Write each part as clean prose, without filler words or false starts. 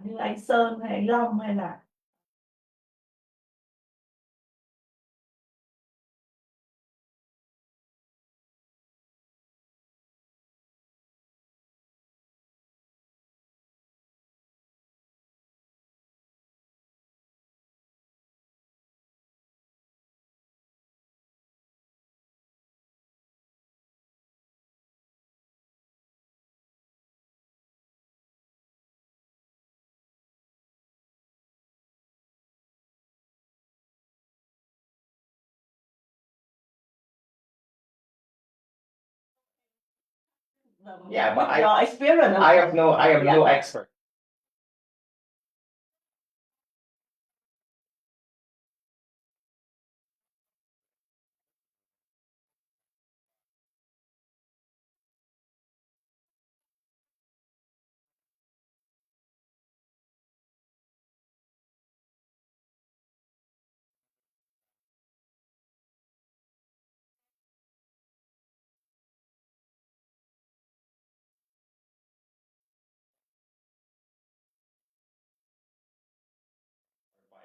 như anh Sơn hay anh Long hay là Yeah, but your experience. I have no expert.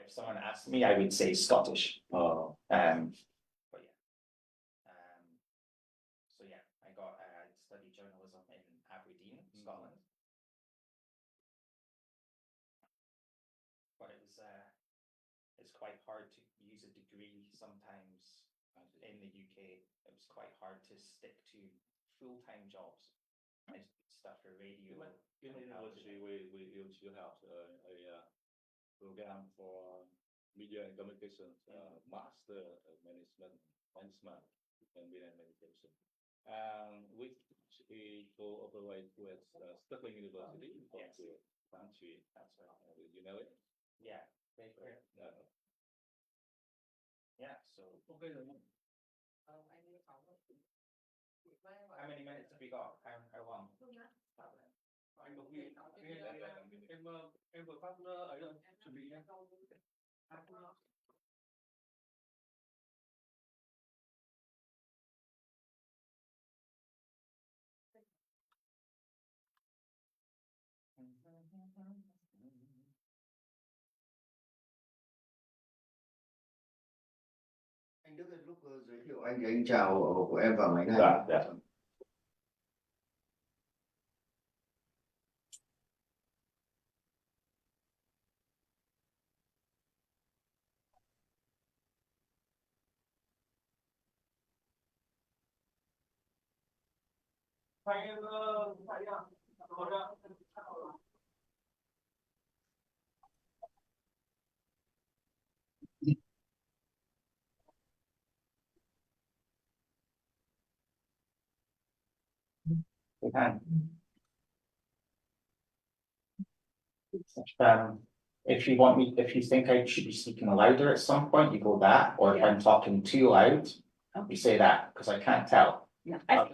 If someone asked me, I would say Scottish. Oh. But yeah. So yeah, I studied journalism in Aberdeen, Scotland. But it's quite hard to use a degree sometimes in the UK. It was quite hard to stick to full-time jobs. I did stuff for radio. In university, we used to have a program for media and communications, master management and media and communication, which we cooperate with Stirling University from the country. That's right. You know it? Yeah, very clear. Yeah, so. Okay. How many minutes have we got? How long? Anh có ghi em vừa phát ấy rồi, chuẩn bị nha. Anh Đức, lúc giới thiệu anh thì anh chào của em vào máy này. Dạ. If you think I should be speaking louder at some point, you go that, or if I'm talking too loud, you say that, because I can't tell. Yeah.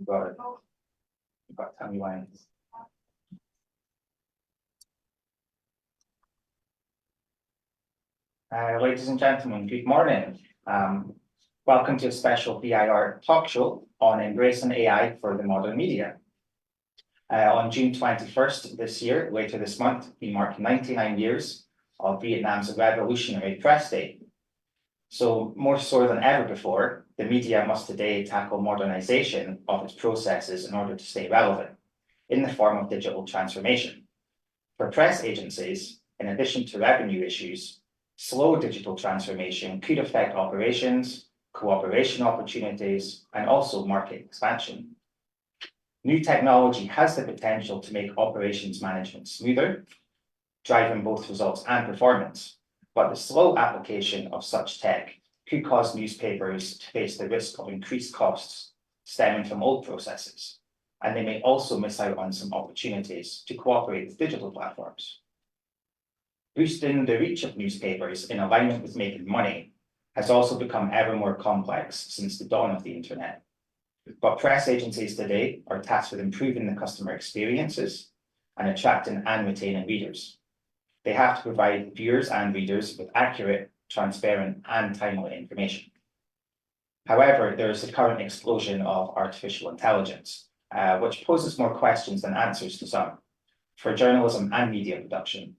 You've got to tell me when. Ladies and gentlemen, good morning. Welcome to a special BIR talk show on embracing AI for the modern media. On June 21st this year, later this month, we mark 99 years of Vietnam's revolutionary press day. So more so than ever before, the media must today tackle modernization of its processes in order to stay relevant in the form of digital transformation. For press agencies, in addition to revenue issues, slow digital transformation could affect operations, cooperation opportunities, and also market expansion. New technology has the potential to make operations management smoother, driving both results and performance, but the slow application of such tech could cause newspapers to face the risk of increased costs stemming from old processes, and they may also miss out on some opportunities to cooperate with digital platforms. Boosting the reach of newspapers in alignment with making money has also become ever more complex since the dawn of the internet. But press agencies today are tasked with improving the customer experiences and attracting and retaining readers. They have to provide viewers and readers with accurate, transparent, and timely information. However, there is the current explosion of artificial intelligence, which poses more questions than answers to some for journalism and media production.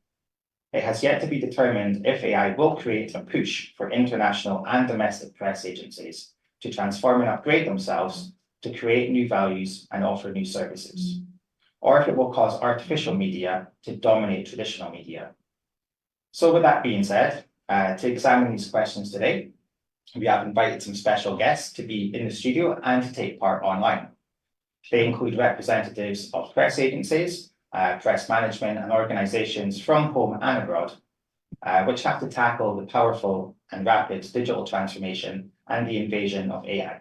It has yet to be determined if AI will create a push for international and domestic press agencies to transform and upgrade themselves to create new values and offer new services, or if it will cause artificial media to dominate traditional media. So with that being said, to examine these questions today, we have invited some special guests to be in the studio and to take part online. They include representatives of press agencies, press management and organizations from home and abroad, which have to tackle the powerful and rapid digital transformation and the invasion of AI.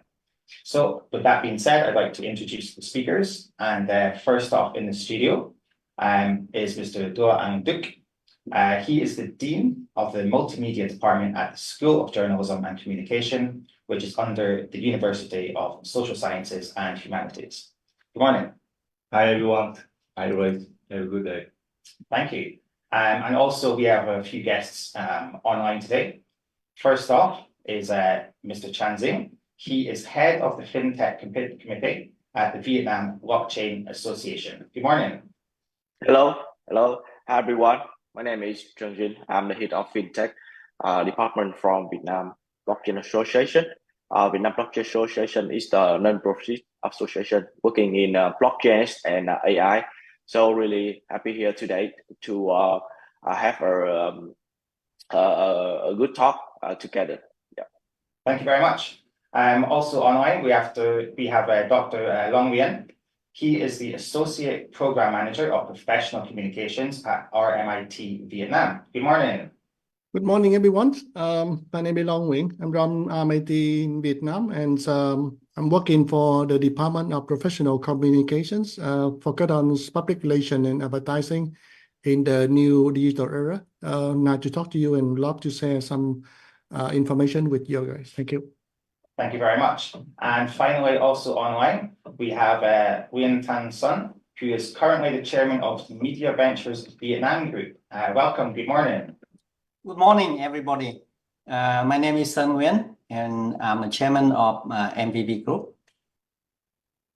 So with that being said, I'd like to introduce the speakers. And first off in the studio is Mr. Do Anh Duc. He is the Dean of the Multimedia Department at the School of Journalism and Communication, which is under the University of Social Sciences and Humanities. Good morning. Hi, everyone. Hi, Roy. Have a good day. Thank you. And also we have a few guests online today. First off is Mr. Tran Dinh. He is head of the Fintech Committee at the Vietnam Blockchain Association. Good morning. Hello. Hi, everyone. My name is Tran Dinh. I'm the head of Fintech Department from Vietnam Blockchain Association. Vietnam Blockchain Association is the non-profit association working in blockchains and AI. So really happy here today to have a good talk together. Yeah. Thank you very much. Also online, we have Dr. Long Nguyen. He is the Associate Program Manager of Professional Communications at RMIT Vietnam. Good morning. Good morning, everyone. My name is Long Nguyen. I'm from RMIT in Vietnam, and I'm working for the Department of Professional Communications, focused on public relations and advertising in the new digital era. Nice to talk to you and love to share some information with you guys. Thank you. Thank you very much. And finally, also online, we have Nguyen Thanh Son, who is currently the chairman of the Media Ventures Vietnam Group. Welcome. Good morning. Good morning, everybody. My name is Son Nguyen, and I'm the chairman of MVV Group.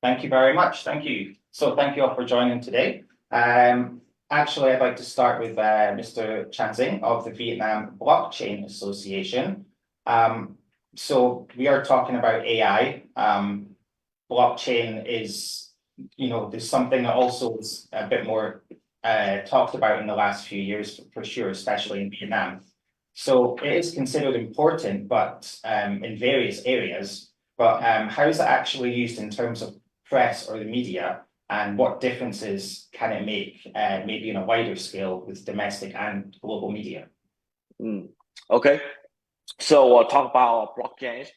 Thank you very much. Thank you. So thank you all for joining today. Actually, I'd like to start with Mr. Tran Dinh of the Vietnam Blockchain Association. So we are talking about AI. Blockchain is, there's something that also is a bit more talked about in the last few years, for sure, especially in Vietnam. So it is considered important, but in various areas. But how is it actually used in terms of press or the media, and what differences can it make, maybe on a wider scale with domestic and global media? Okay. So talk about blockchains.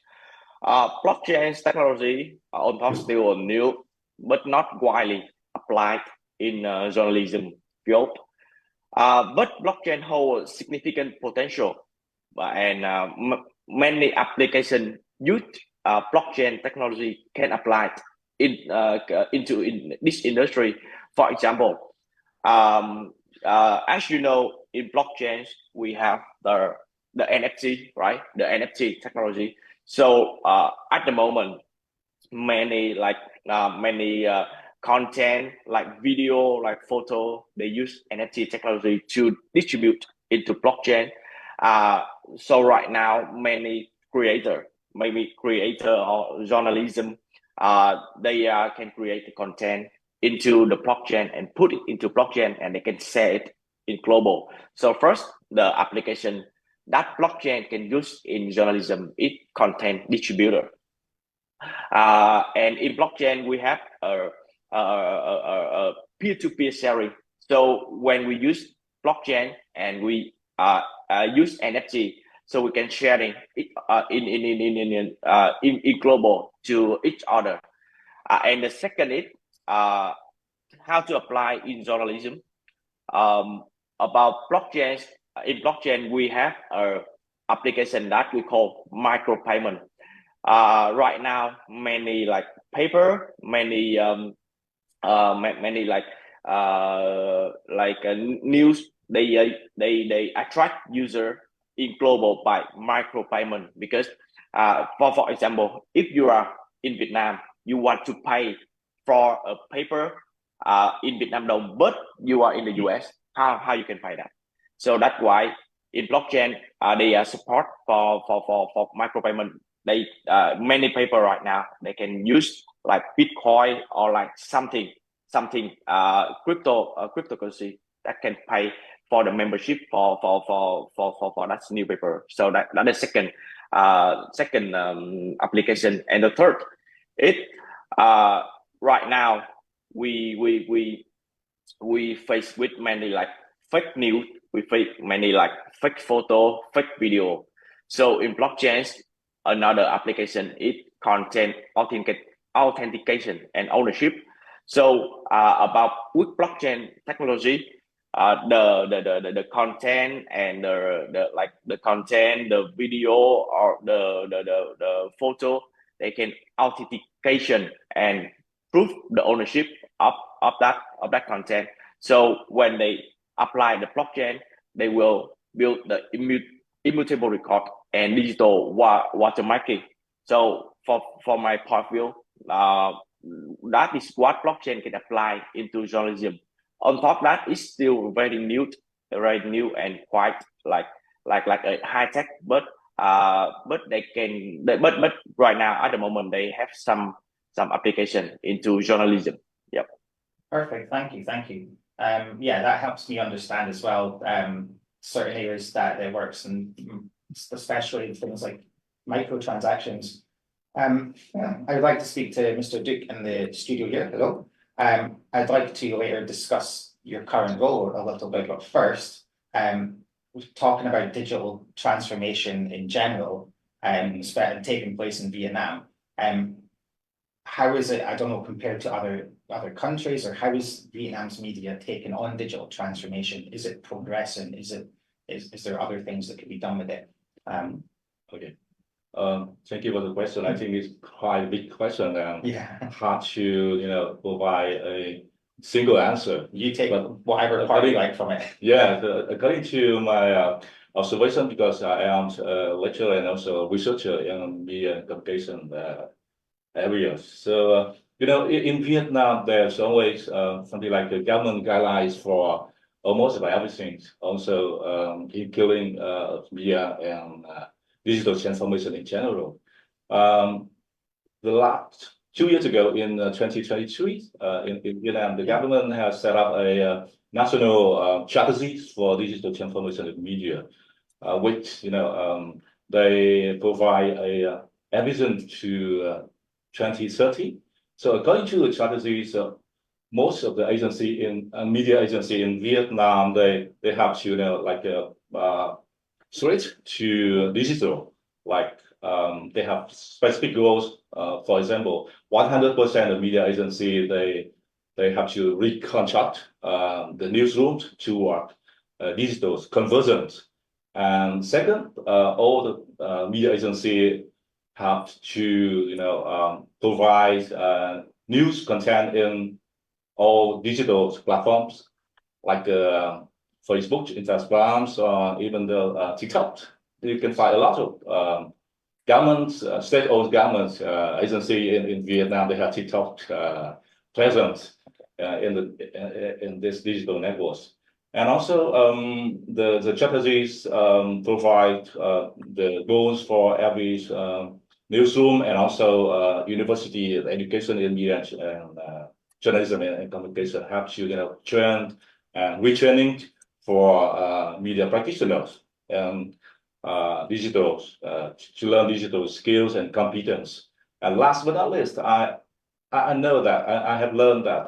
Blockchain technology, although still new, but not widely applied in journalism field. But blockchain holds significant potential, and many applications use blockchain technology can apply into this industry. For example, as you know, in blockchains we have the NFT, right? The NFT technology. So at the moment, many content like video, like photo, they use NFT technology to distribute into blockchain. So right now, many creator or journalism, they can create the content into the blockchain and put it into blockchain, and they can share it in global. So first, the application that blockchain can use in journalism is content distributor. And in blockchain, we have a peer-to-peer sharing. So when we use blockchain and we use NFT, so we can sharing it in global to each other. And the second is how to apply in journalism. About blockchain, in blockchain we have a application that we call micropayment. Right now, many like paper, many news, they attract user in global by micropayment, because for example, if you are in Vietnam, you want to pay for a paper in Vietnam đồng, but you are in the US, how you can pay that? So that's why in blockchain they support for micropayment. They many paper right now they can use like Bitcoin or like something cryptocurrency that can pay for the membership for that new paper. So that is second application. And the third, it right now we face with many like fake news, we face many like fake photo, fake video. So in blockchains, another application is content authentication and ownership. So about with blockchain technology, the content and the content, the video or the photo, they can authentication and prove the ownership of that content. So when they apply the blockchain, they will build the immutable record and digital watermarking. So for my point of view, that is what blockchain can apply into journalism. On top of that, it's still very new and quite like a high tech, but right now at the moment they have some application into journalism. Yep. Perfect. Thank you. Yeah, that helps me understand as well. Certain areas that it works, and especially things like microtransactions. I would like to speak to Mr. Duc in the studio here. Hello. I'd like to later discuss your current role a little bit, but first, we're talking about digital transformation in general, taking place in Vietnam. How is it, I don't know, compared to other countries, or how is Vietnam's media taking on digital transformation? Is it progressing? Is there other things that could be done with it? Okay. Thank you for the question. I think it's quite a big question and hard to provide a single answer. You take whatever part you like from it. Yeah, according to my observation, because I am a lecturer and also a researcher in media and communication areas. So in Vietnam, there's always something like the government guidelines for almost about everything. Also, including media and digital transformation in general. The last 2 years ago, in 2023, in Vietnam, the government has set up a national strategy for digital transformation in media, which they provide a vision to 2030. So according to the strategies, most of the media agency in Vietnam, they have to switch to digital. Like they have specific goals. For example, 100% of media agency they have to reconstruct the newsroom to digital conversions. And second, all the media agency have to provide news content in all digital platforms like Facebook, Instagram, or even the TikTok. You can find a lot of governments, state-owned governments agency in Vietnam. They have TikTok presence in this digital networks. And also the strategies provide the goals for every newsroom and also university education in media and journalism and communication have to train and retraining for media practitioners and digital to learn digital skills and competence. And last but not least, I know that I have learned that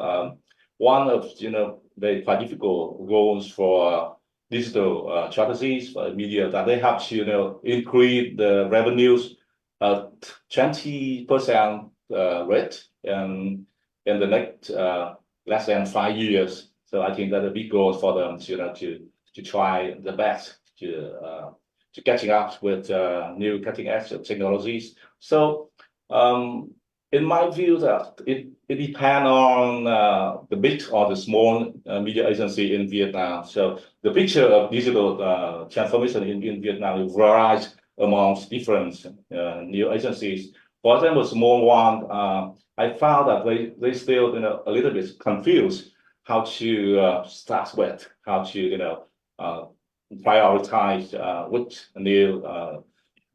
one of the quite difficult goals for digital strategies for media that they have to increase the revenues 20% rate in the next less than 5 years. So I think that's a big goal for them to try the best to catching up with new cutting edge technologies. So in my view, that it depends on the big or the small media agency in Vietnam. So the picture of digital transformation in Vietnam varies amongst different new agencies. For example, small one, I found that they still a little bit confused how to start with, how to prioritize which new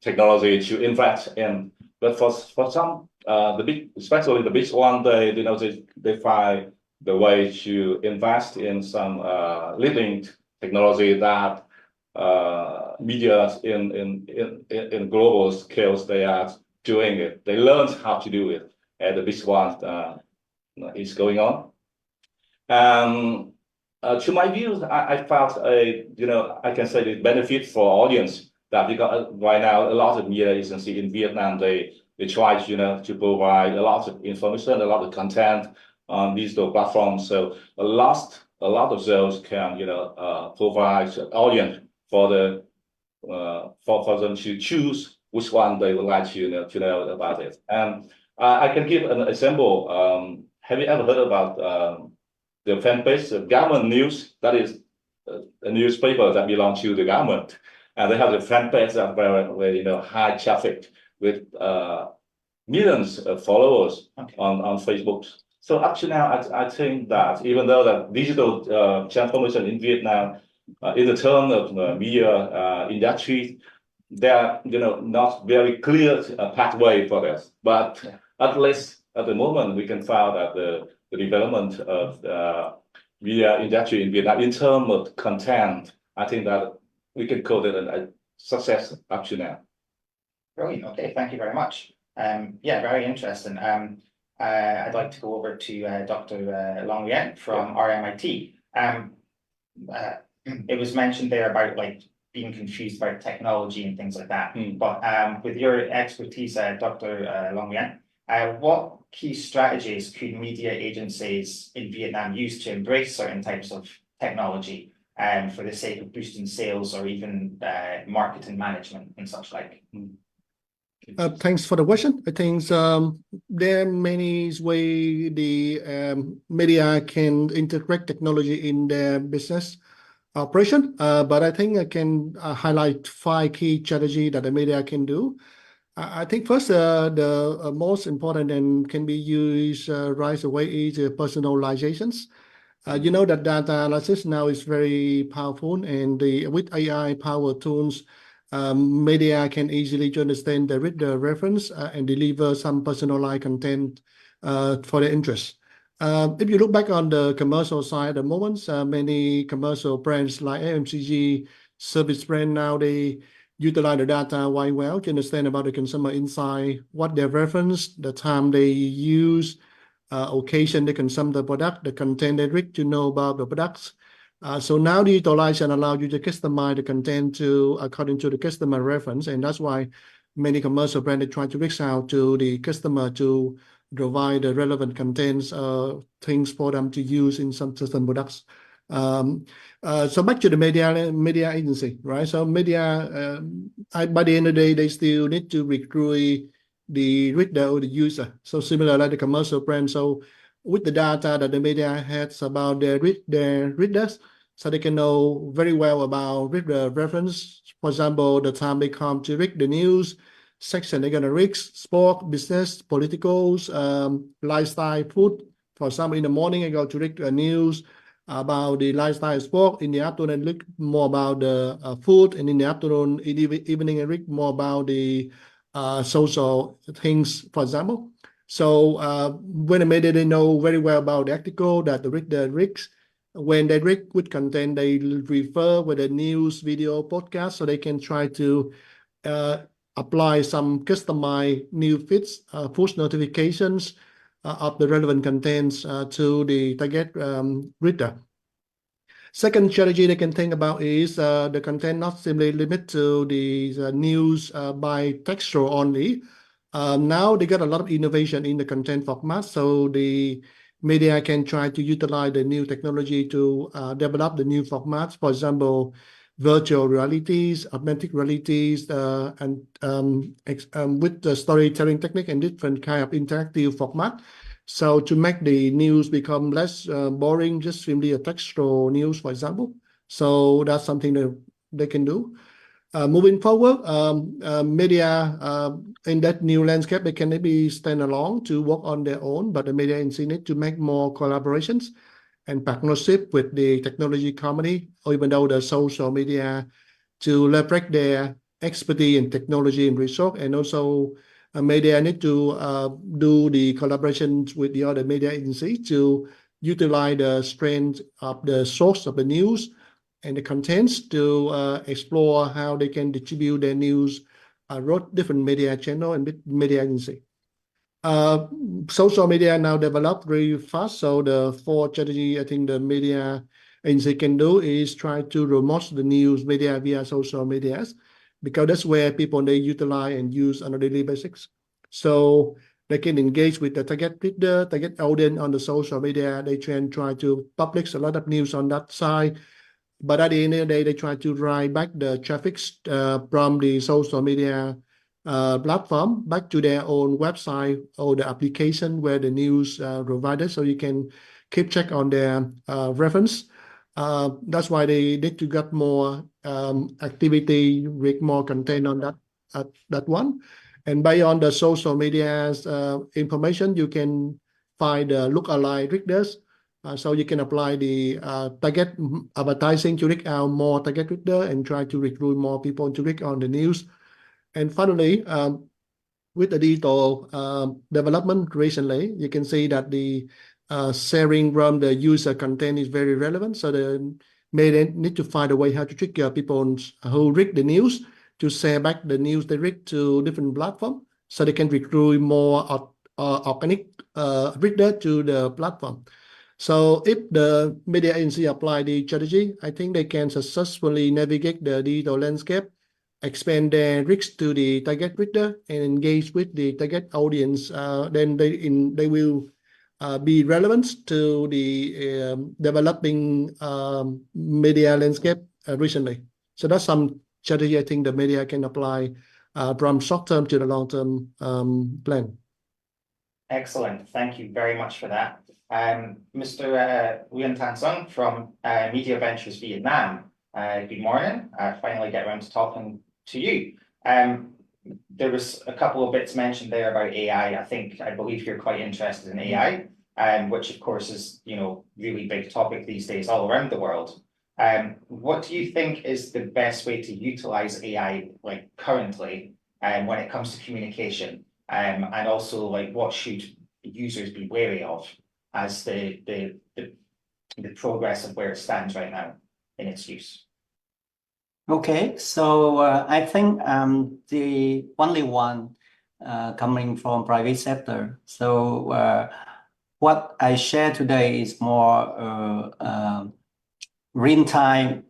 technology to invest in. But for some the big, especially the big one, they find the way to invest in some leading technology that media in global scales they are doing it. They learned how to do it, and the big one is going on. To my view, I found I can say the benefit for audience that because right now a lot of media agency in Vietnam they try to provide a lot of information, a lot of content on digital platforms. So a lot of those can provide audience for them to choose which one they would like to know about it. And I can give an example. Have you ever heard about the fan page of Government News? That is a newspaper that belongs to the government, and they have the fan page that very high traffic with millions of followers on Facebook. So up to now, I think that even though that digital transformation in Vietnam, in the term of media industry, there are not very clear pathway for this. But at least at the moment, we can find that the development of media industry in Vietnam in terms of content, I think that we can call it a success up to now. Brilliant. Okay, thank you very much. Yeah, very interesting. I'd like to go over to Dr. Long Nguyen from RMIT. It was mentioned there about being confused about technology and things like that. But with your expertise, Dr. Long Nguyen, what key strategies could media agencies in Vietnam use to embrace certain types of technology for the sake of boosting sales or even marketing management and such like? Thanks for the question. I think there are many ways the media can integrate technology in their business operation, but I think I can highlight 5 key strategies that the media can do. I think first, the most important and can be used right away is personalizations. You know that data analysis now is very powerful, and with AI power tools, media can easily understand the reference and deliver some personalized content for their interest. If you look back on the commercial side, at the moment, many commercial brands like FMCG service brand now, they utilize the data quite well to understand about the consumer insight, what their reference, the time they use, occasion they consume the product, the content they read to know about the products. So now the utilization allows you to customize the content according to the customer reference, and that's why many commercial brands try to reach out to the customer to provide the relevant contents, things for them to use in some certain products. So back to the media agency, right? So media, by the end of the day, they still need to recruit the reader or the user. So similar like the commercial brand. So with the data that the media has about their readers, so they can know very well about reader reference. For example, the time they come to read the news section, they're gonna read sport, business, politicals, lifestyle, food. For example, in the morning, I go to read the news about the lifestyle sport. In the afternoon, look more about the food, and in the afternoon, in the evening, I read more about the social things, for example. So when the media, they know very well about the article that the reader reads. When they read with content, they refer with a news, video, podcast, so they can try to apply some customized new feeds, push notifications of the relevant contents to the target reader. Second strategy they can think about is the content not simply limit to the news by textual only. Now they got a lot of innovation in the content format, so the media can try to utilize the new technology to develop the new formats. For example, virtual realities, augmented realities, and with the storytelling technique and different kind of interactive format. So to make the news become less boring, just simply a textual news, for example. So that's something that they can do. Moving forward, media in that new landscape, they can maybe stand alone to work on their own, but the media agency need to make more collaborations and partnership with the technology company, or even though the social media, to leverage their expertise in technology and research, and also media need to do the collaborations with the other media agency to utilize the strength of the source of the news and the contents to explore how they can distribute their news across different media channel and media agency. Social media now develop very fast, so the fourth strategy I think the media agency can do is try to promote the news media via social medias, because that's where people they utilize and use on a daily basis. So they can engage with the target reader, target audience on the social media. They can try to publish a lot of news on that side, but at the end of the day, they try to drive back the traffic from the social media platform back to their own website or the application where the news provided, so you can keep check on their reference. That's why they need to get more activity with more content on that one. And based on the social media's information, you can find the lookalike readers. So you can apply the target advertising to reach out more target reader and try to recruit more people to read on the news. And finally, with the digital development recently, you can see that the sharing from the user content is very relevant. So they may need to find a way how to trigger people who read the news to share back the news they read to different platforms, so they can recruit more organic reader to the platform. So if the media agency apply the strategy, I think they can successfully navigate the digital landscape, expand their reach to the target reader, and engage with the target audience. Then they will be relevant to the developing media landscape recently. So that's some strategy I think the media can apply from short term to the long term plan. Excellent. Thank you very much for that. Mr. Nguyen Thanh Son from Media Ventures Vietnam. Good morning. I finally get around to talking to you. There was a couple of bits mentioned there about AI. I believe you're quite interested in AI, which of course is, really big topic these days all around the world. What do you think is the best way to utilize AI like currently when it comes to communication? And also like what should users be wary of as the progress of where it stands right now in its use? Okay, so I think I'm the only one coming from private sector. So what I share today is more real-time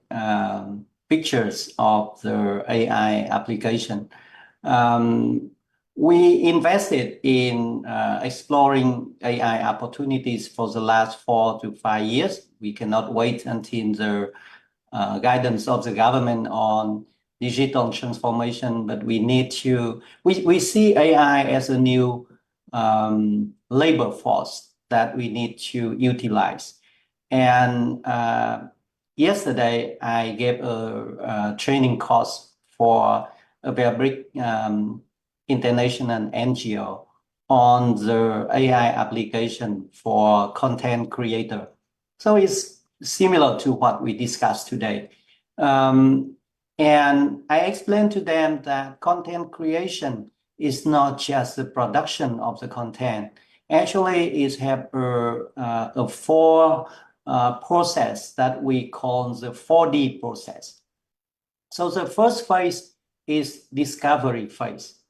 pictures of the AI application. We invested in exploring AI opportunities for the last 4 to 5 years. We cannot wait until the guidance of the government on digital transformation, but we need to, we see AI as a new labor force that we need to utilize. And yesterday, I gave a training course for a very big international NGO on the AI application for content creator. So it's similar to what we discussed today. And I explained to them that content creation is not just the production of the content. Actually, it has a 4 process that we call the 4D process. So the first phase is discovery phase.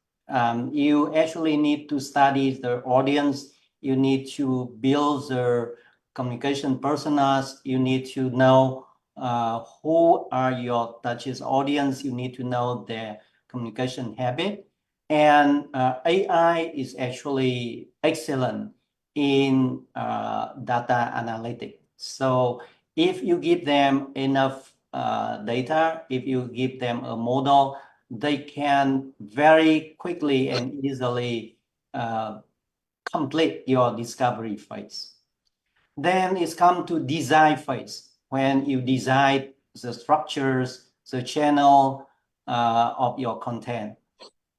You actually need to study the audience. You need to build the communication personas. You need to know who are your target audience. You need to know their communication habit. And AI is actually excellent in data analytics. So if you give them enough data, if you give them a model, they can very quickly and easily complete your discovery phase. Then it's come to design phase, when you design the structures, the channel of your content.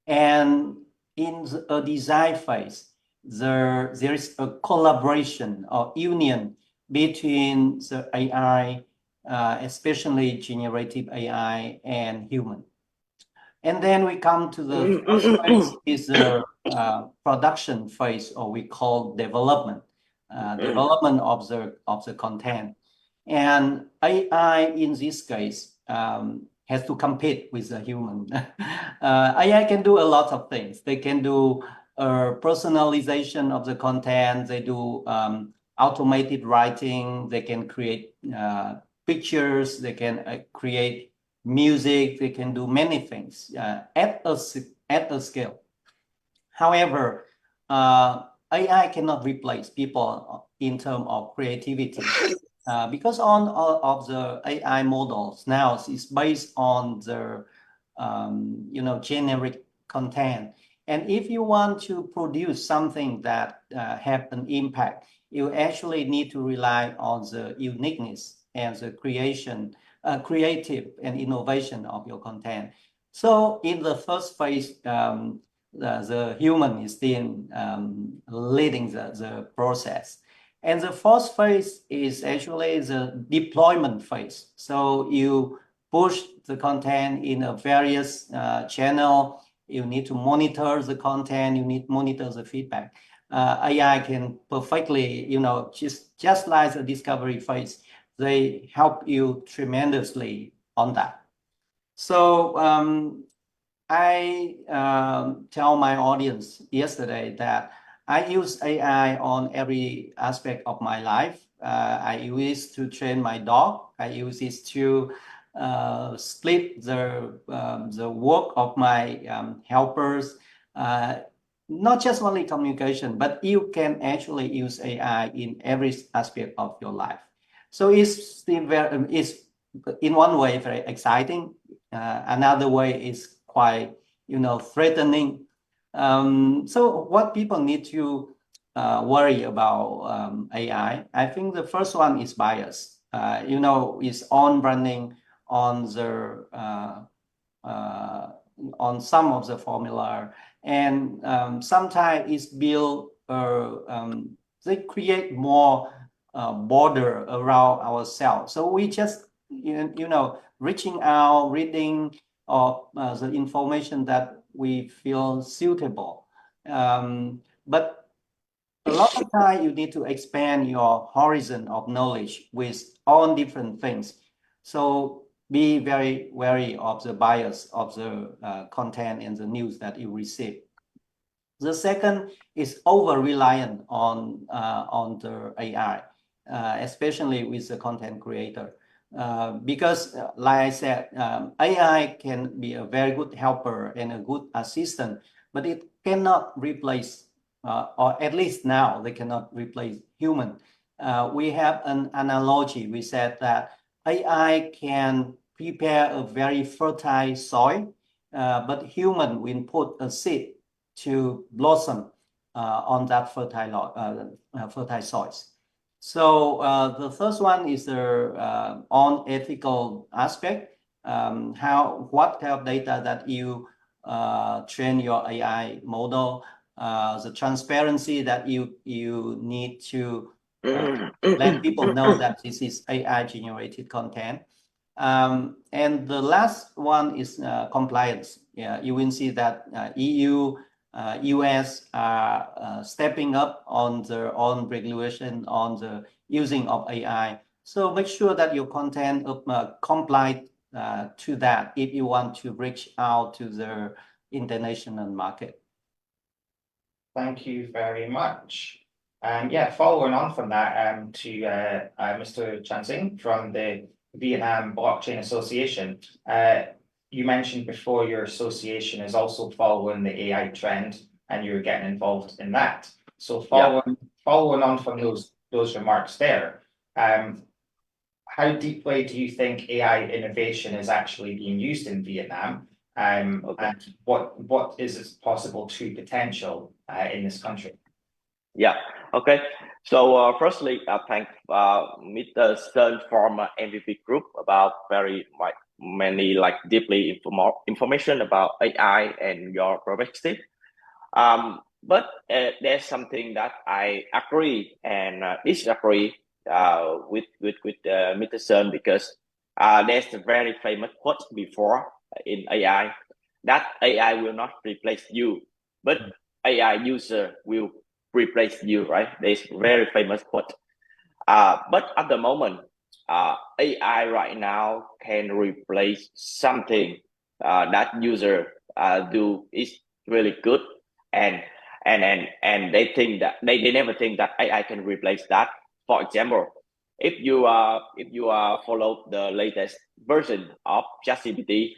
And in a design phase, there is a collaboration or union between the AI, especially generative AI, and human. And then we come to the first phase, is the production phase, or we call development, development of the content. And AI in this case has to compete with the human. AI can do a lot of things. They can do personalization of the content. They do automated writing. They can create pictures. They can create music. They can do many things at a scale. However, AI cannot replace people in terms of creativity. Because of the AI models now is based on the generic content, and if you want to produce something that have an impact, you actually need to rely on the uniqueness and the creative and innovation of your content. So in the first phase, the human is still leading the process. And the fourth phase is actually the deployment phase. So you push the content in a various channel. You need to monitor the content. You need to monitor the feedback. AI can perfectly, just like the discovery phase, they help you tremendously on that. So I tell my audience yesterday that I use AI on every aspect of my life. I use it to train my dog. I use it to split the work of my helpers. Not just only communication, but you can actually use AI in every aspect of your life. So it's still it's in one way very exciting. Another way is quite threatening. So what people need to worry about AI, I think the first one is bias. Is on running on the on some of the formula, and sometimes it's built they create more border around ourselves. So we just reaching out, reading of the information that we feel suitable. But a lot of time you need to expand your horizon of knowledge with all different things. So be very wary of the bias of the content and the news that you receive. The second is over-reliant on the AI, especially with the content creator. Because like I said, AI can be a very good helper and a good assistant, but it cannot replace, or at least now they cannot replace human. We have an analogy. We said that AI can prepare a very fertile soil, but human will put a seed to blossom on that fertile soils. So the first one is the unethical aspect. What kind of data that you train your AI model, the transparency that you need to let people know that this is AI generated content. And the last one is compliance. Yeah, you will see that EU, US are stepping up on their own regulation on the using of AI. So make sure that your content comply to that if you want to reach out to the international market. Thank you very much. Following on from that, to Mr. Tran Dinh from the Vietnam Blockchain Association. You mentioned before your association is also following the AI trend, and you're getting involved in that. So following on from those remarks there, how deeply do you think AI innovation is actually being used in Vietnam? And what is its possible true potential in this country? Yeah. Okay. So firstly, I thank Mr. Son from MVV Group about very many deeply information about AI and your perspective. But there's something that I agree and disagree with Mr. Son, because there's a very famous quote before in AI that AI will not replace you, but AI user will replace you, right? There's very famous quote. But at the moment, AI right now can replace something that user do is really good, and they think that they never think that AI can replace that. For example, if you follow the latest version of ChatGPT,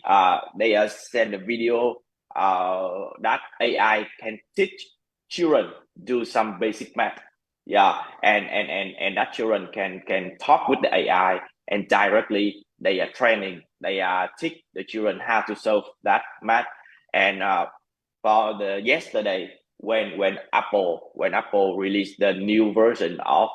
they send a video that AI can teach children do some basic math. Yeah, and that children can talk with the AI, and directly they are training, they teach the children how to solve that math. And for the yesterday, when Apple released the new version of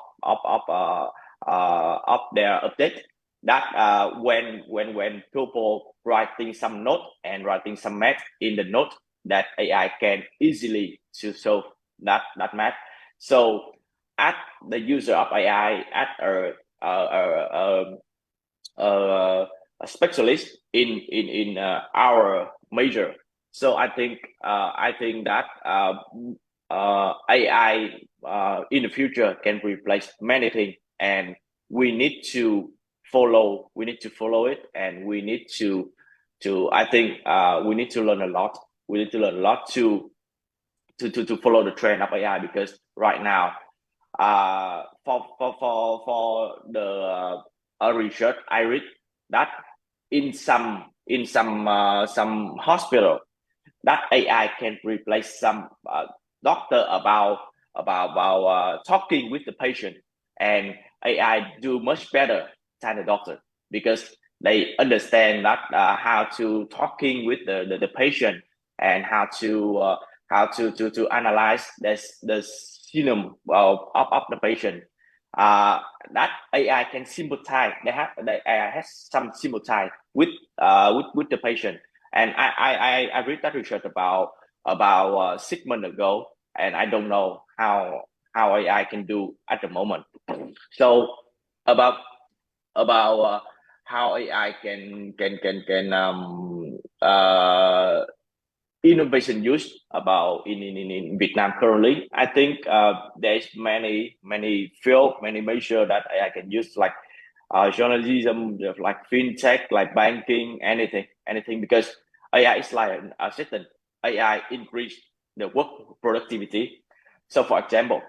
their update, that when people writing some note and writing some math in the note, that AI can easily to solve that math. So at the user of AI, at a specialist in our major. So I think that AI in the future can replace many things, and we need to follow it, and we need to I think we need to learn a lot. We need to learn a lot to follow the trend of AI, because right now, for the research I read, that in some hospital, that AI can replace some doctor about talking with the patient, and AI do much better than the doctor, because they understand that how to talking with the patient, and how to analyze the symptom of the patient. That AI can sympathize. The AI has some sympathize with the patient. And I read that research about 6 months ago, and I don't know how AI can do at the moment. So about how AI can innovation used about in Vietnam currently, I think there's many field, many measure that AI can use, like journalism, like fintech, like banking, anything, because AI is like an assistant. AI increase the work productivity. So for example,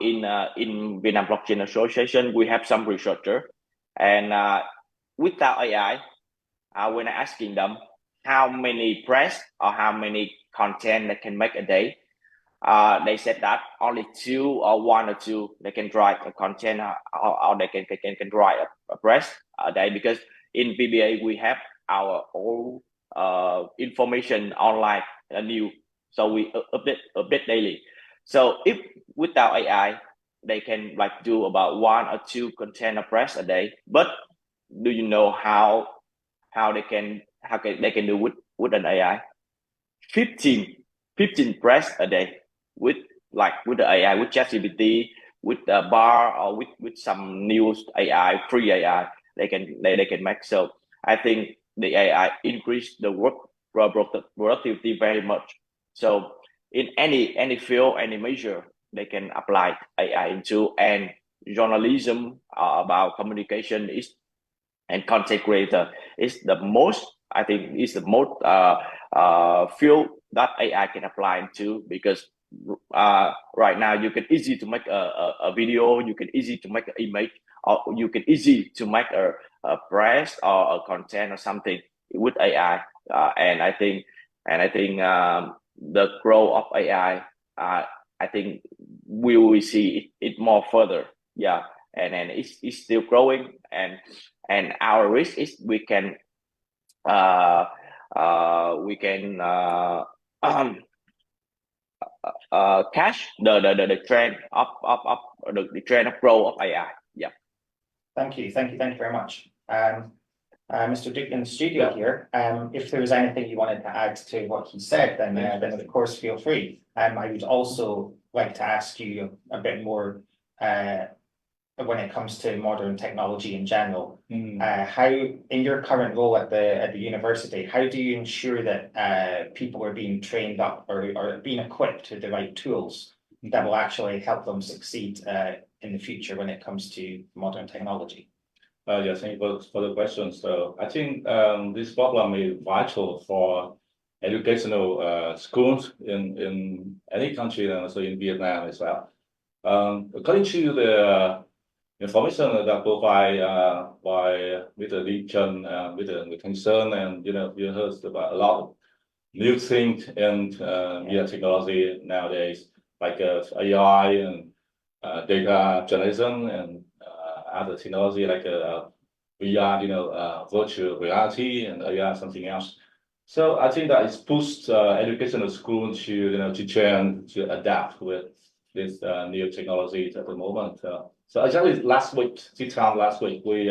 in Vietnam Blockchain Association, we have some researcher, and without AI, when I asking them how many press or how many content they can make a day, they said that only 2 or 1 or 2 they can write a content, or they can write a press a day, because in VBA we have our own information online new, so we update daily. So if without AI, they can do about 1 or 2 content or press a day. But do you know how they can do with an AI? 15 press a day with the AI, with ChatGPT, with the bar, or with some news AI, free AI, they can make. So I think the AI increase the work productivity very much. So in any field, any measure, they can apply AI into. And journalism about communication is, and content creator is the most, I think, is the most field that AI can apply into, because right now you can easy to make a video, you can easy to make an image, or you can easy to make a press or a content or something with AI. And I think the growth of AI, I think we will see it more further. Yeah, and then it's still growing, and our risk is we can catch the trend of the trend of growth of AI. Yeah. Thank you very much. Mr. Duc in the studio here, if there was anything you wanted to add to what he said, then of course feel free. I would also like to ask you a bit more when it comes to modern technology in general. How, in your current role at the university, how do you ensure that people are being trained up or being equipped with the right tools that will actually help them succeed in the future when it comes to modern technology? Yeah, thank you for the question. So I think this problem is vital for educational schools in any country, and also in Vietnam as well. According to the information that provided by Mr. Tran, Nguyen Thanh Son, and you heard about a lot of new things in media technology nowadays, like AI and data journalism and other technology like VR, virtual reality, and AR something else. So I think that it's pushed educational schools to train to adapt with this new technologies at the moment. So actually last week, we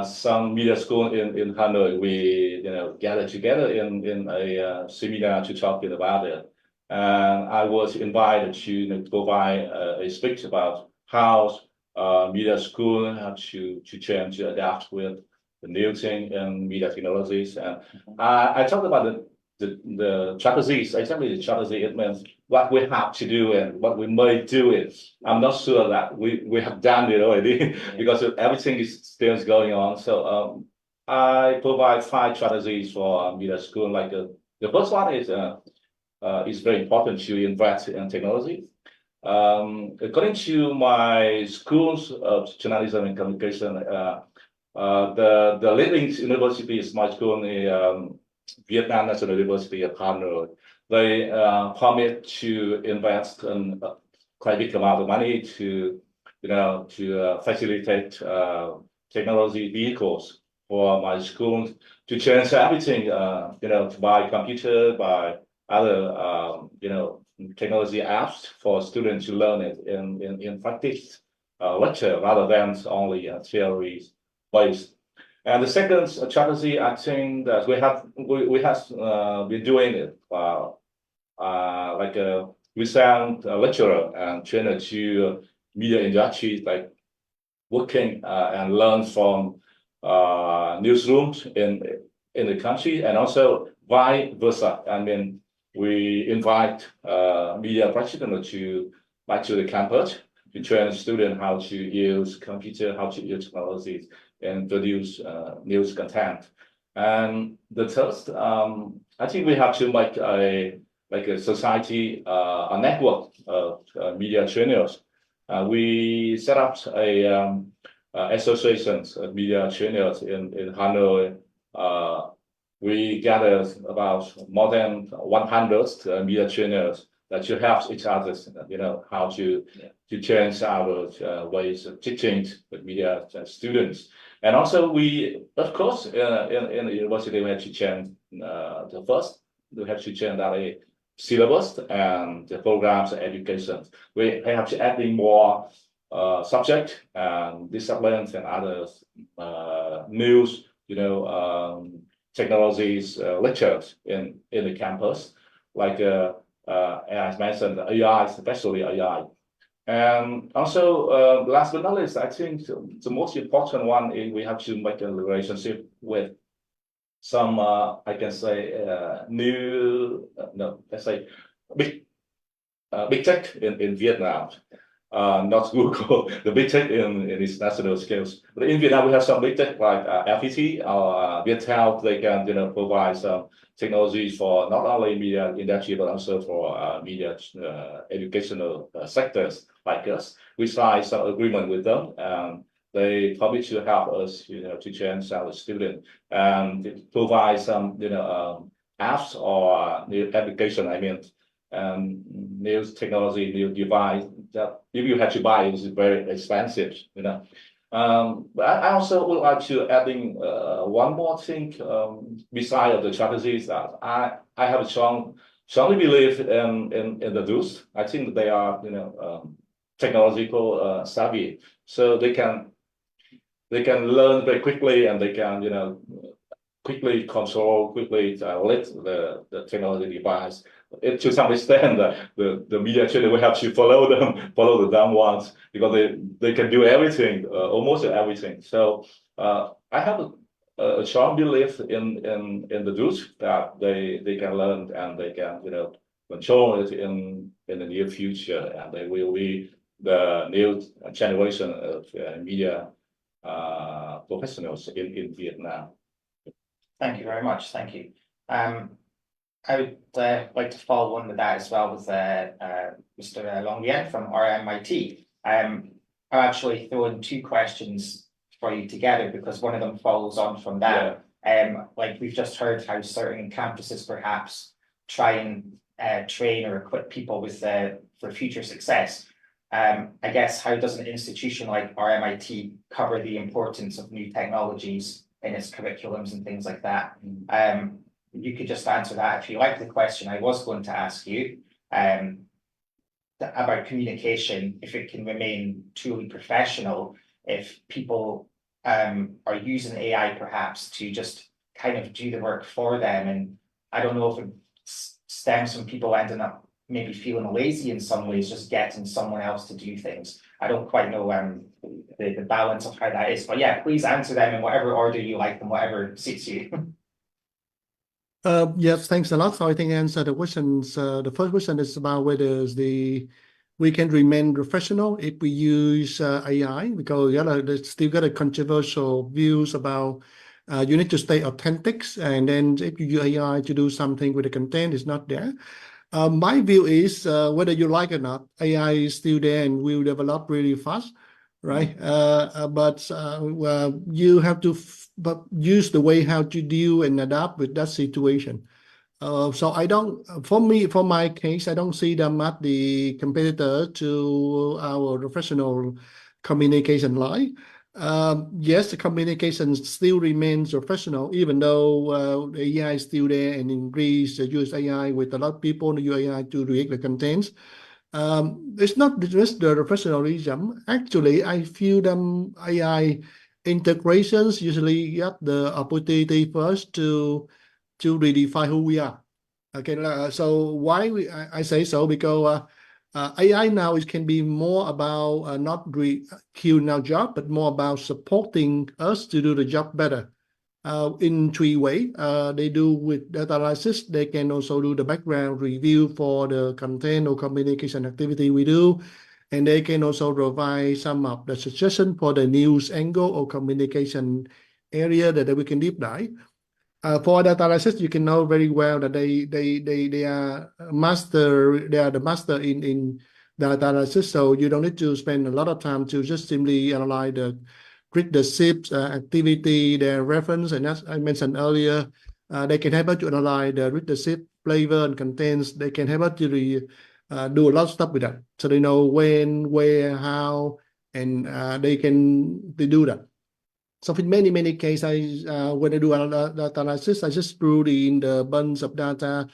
some media school in Hanoi, we gathered together in a seminar to talk about it. And I was invited to provide a speech about how media school have to change, to adapt with the new thing in media technologies. And I talked about the strategies. Exactly, the strategy, it means what we have to do and what we may do it. I'm not sure that we have done it already because everything is still going on. So I provide 5 strategies for media school. Like the first one is it's very important to invest in technology. According to my schools of journalism and communication, the leading university is my school, the Vietnam National University of Hanoi. They permit to invest in quite a big amount of money to facilitate technology vehicles for my schools to change everything. To buy computer, buy other technology apps for students to learn it in practice lecture rather than only theory based. And the second strategy, I think that we have been doing it we send a lecturer and trainer to media industry, like working and learn from newsrooms in the country, and also vice versa. I mean, we invite media practitioners back to the campus to train students how to use computer, how to use technologies, and produce news content. And the third, I think we have to make a society, a network of media trainers. We set up a associations of media trainers in Hanoi. We gathered about more than 100 media trainers that should help each other, how to change our ways of teaching with media students. And also we, of course, in the university, we have to change we have to change our syllabus and the programs of education. We have to add in more subject and disciplines and other news, technologies lectures in the campus, like as mentioned, AI, especially AI. And also, last but not least, I think the most important one is we have to make a relationship with some, I can say, big tech in Vietnam. not Google, the big tech in its national scales. But in Vietnam, we have some big tech like FPT or Viettel. They can, provide some technologies for not only media industry but also for media educational sectors like us. We signed some agreement with them, and they probably should help us, to change our student and provide some, apps or new application. I mean, new technology, new device that if you have to buy, it is very expensive, But I also would like to adding one more thing beside the strategies that I have strongly believe in the DOs. I think they are technological savvy, so they can learn very quickly, and they can quickly control, quickly lead the technology device. To some extent, the media channel will have to follow the dumb ones, because they can do everything, almost everything. So I have a strong belief in the youth that they can learn, and they can control it in the near future, and they will be the new generation of media professionals in Vietnam. Thank you very much. Thank you. I would like to follow on with that as well with Mr. Long Nguyen from RMIT. I'll actually throw in two questions for you together, because one of them follows on from that. Like we've just heard how certain campuses perhaps try and train or equip people with for future success. I guess, how does an institution like RMIT cover the importance of new technologies in its curriculums and things like that? You could just answer that if you like the question I was going to ask you about communication, if it can remain truly professional, if people are using AI perhaps to just kind of do the work for them. And I don't know if it stems from people ending up maybe feeling lazy in some ways, just getting someone else to do things. I don't quite know the balance of how that is, but yeah, please answer them in whatever order you like them, whatever suits you. Yes, thanks a lot. So I think I answered the questions. The first question is about whether we can remain professional if we use AI, because there's still got a controversial views about you need to stay authentic, and then if you use AI to do something with the content, it's not there. My view is whether you like it or not, AI is still there and will develop really fast, right? But you have to use the way how to deal and adapt with that situation. So I don't, for my case, I don't see them as the competitor to our professional communication line. Yes, the communication still remains professional, even though the AI is still there and increase the use AI with a lot of people use AI to create the contents. It's not just the professionalism. Actually, I feel them AI integrations usually get the opportunity for us to redefine who we are. Okay, so why I say so, because AI now can be more about not killing our job, but more about supporting us to do the job better. In three ways. They do with data analysis. They can also do the background review for the content or communication activity we do. And they can also provide some of the suggestion for the news angle or communication area that we can deep dive. For data analysis, you can know very well that they are master. They are the master in data analysis. So you don't need to spend a lot of time to just simply analyze read the SIPs activity, their reference, and as I mentioned earlier, they can help us to analyze the read the SIP flavor and contents. They can help us to do a lot of stuff with that, so they know when, where, how, and they do that. So in many cases, when I do data analysis, I just threw in the bunch of data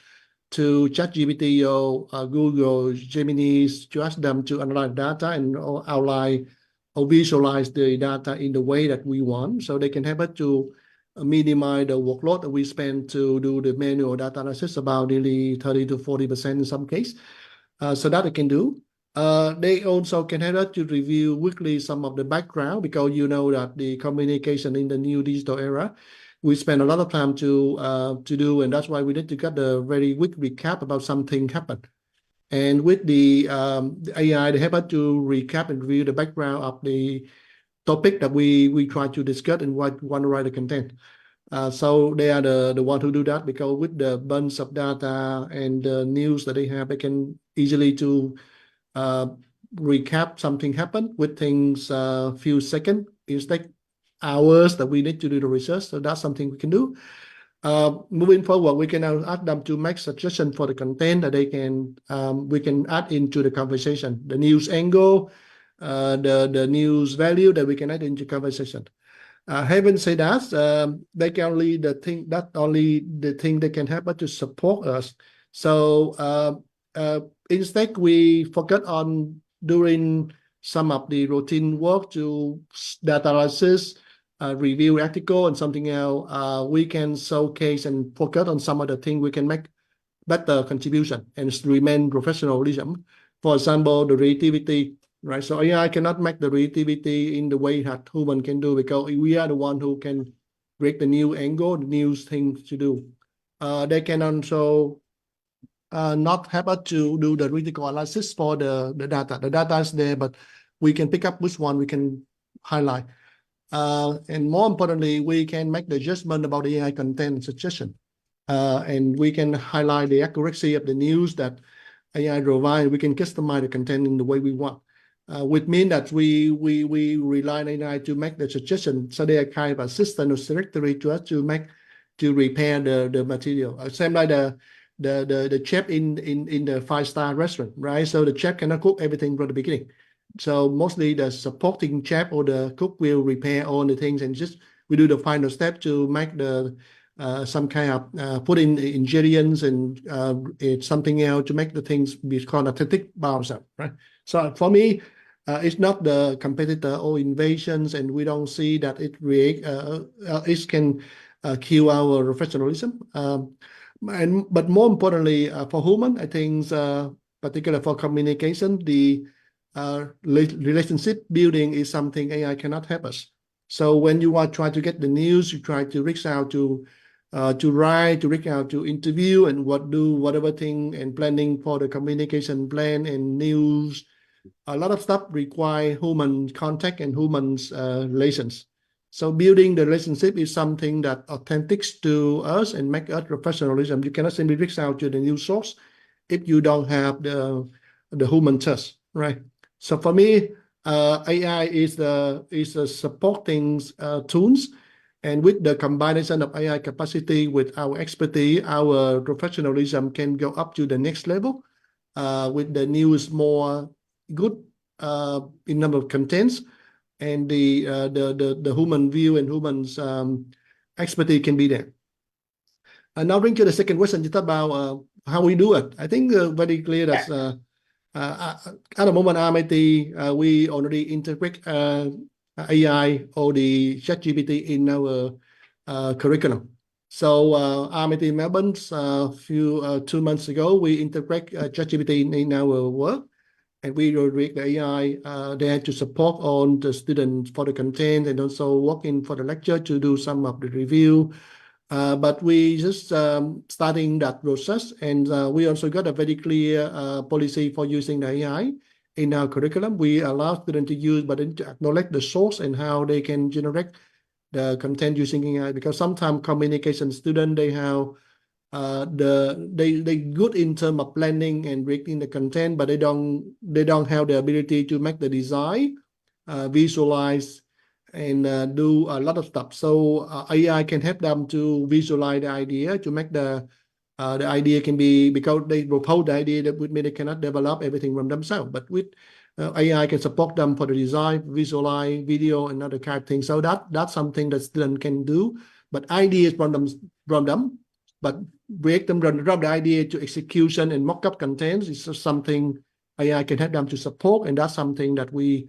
to ChatGPT or Google Gemini to ask them to analyze data and outline or visualize the data in the way that we want, so they can help us to minimize the workload that we spend to do the manual data analysis, about nearly 30 to 40% in some cases. So that they can do. They also can help us to review weekly some of the background, because you know that the communication in the new digital era, we spend a lot of time to do, and that's why we need to get a very quick recap about something happened. And with the AI, they help us to recap and review the background of the topic that we try to discuss and want to write the content. So they are the one who do that, because with the bunch of data and the news that they have, they can easily to recap something happened with things few seconds instead hours that we need to do the research. So that's something we can do. Moving forward, we can now ask them to make suggestion for the content that they can we can add into the conversation, the news angle, the news value that we can add into conversation. Having said that, they can only the thing they can help us to support us. So instead, we focus on doing some of the routine work to data analysis, review article and something else. We can showcase and focus on some of the things we can make better contribution and remain professionalism. For example, the creativity. Right, so AI cannot make the creativity in the way that human can do, because we are the one who can break the new angle, the new things to do. They can also not help us to do the critical analysis for the data. The data is there, but we can pick up which one we can highlight. And more importantly, we can make the judgment about the AI content suggestion. And we can highlight the accuracy of the news that AI provide. We can customize the content in the way we want. Which means that we rely on AI to make the suggestion, so they are kind of assistant or secretary to us to repair the material. Same like the chef in the 5-star restaurant, right? So the chef cannot cook everything from the beginning. So mostly the supporting chef or the cook will repair all the things, and just we do the final step to make the some kind of put in the ingredients and something else to make the things become authentic by ourselves, right? So for me, it's not the competitor or invasions, and we don't see that it can kill our professionalism. But more importantly, for human, I think, particularly for communication, the relationship building is something AI cannot help us. So when you are trying to get the news, you try to reach out to write, to reach out to interview, and do whatever thing and planning for the communication plan and news. A lot of stuff require human contact and human relations. So building the relationship is something that authentic to us and make us professionalism. You cannot simply reach out to the news source if you don't have the human touch, right? So for me, AI is the supporting tools, and with the combination of AI capacity with our expertise, our professionalism can go up to the next level. With the news more good in number of contents, and the human view and human's expertise can be there. And now bring to the second question, you talk about how we do it. I think very clear that at the moment RMIT we already integrate AI or the ChatGPT in our curriculum. So RMIT Melbourne, 2 months ago, we integrate ChatGPT in our work. And we will read the AI there to support all the students for the content, and also working for the lecture to do some of the review. But we just starting that process, and we also got a very clear policy for using the AI in our curriculum. We allow students to use, but then to acknowledge the source and how they can generate the content using AI. Because sometimes communication students, they have they good in terms of planning and reading the content, but they don't have the ability to make the design, visualize, and do a lot of stuff. So AI can help them to visualize the idea, to make the idea can be, because they propose the idea, that would mean they cannot develop everything from themselves. But with AI can support them for the design, visualize, video, and other kind of things. So that's something that students can do. But ideas from them, but break them from the idea to execution and mock-up contents is something AI can help them to support, and that's something that we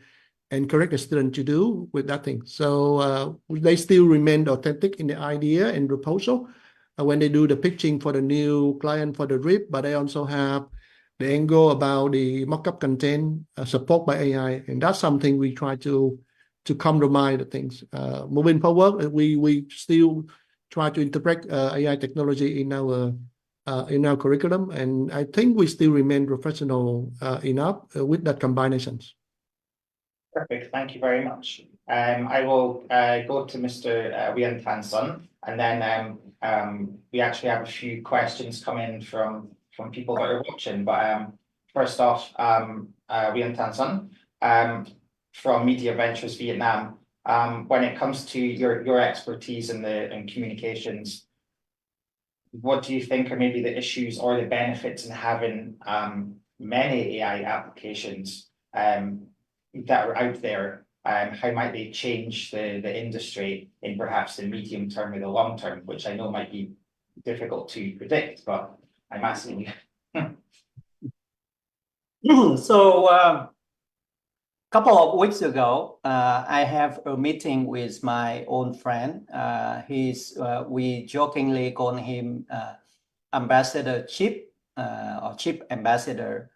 encourage the student to do with that thing. So they still remain authentic in the idea and proposal when they do the pitching for the new client for the RIP, but they also have the angle about the mock-up content support by AI, and that's something we try to compromise the things. Moving forward, we still try to integrate AI technology in our in our curriculum, and I think we still remain professional enough with that combinations. Perfect, thank you very much. I will go to Mr. Nguyen Thanh Son, and then we actually have a few questions come in from people that are watching. But first off, Nguyen Thanh Son from Media Ventures Vietnam. When it comes to your expertise in communications, what do you think are maybe the issues or the benefits in having many AI applications that are out there? How might they change the industry in perhaps the medium term or the long term, which I know might be difficult to predict, but I'm asking you. So a couple of weeks ago, I have a meeting with my own friend. We jokingly call him Ambassador Chip or Chip Ambassador.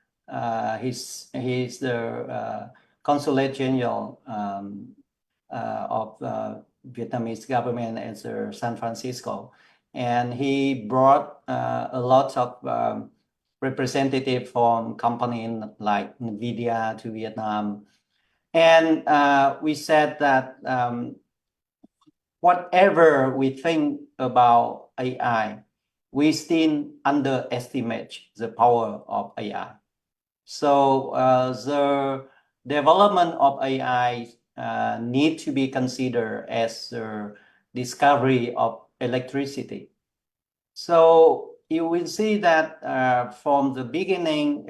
He's the Consulate General of Vietnamese government at San Francisco, and he brought a lot of representative from companies like NVIDIA to Vietnam. And we said that whatever we think about AI, we still underestimate the power of AI. So the development of AI need to be considered as the discovery of electricity. So you will see that from the beginning,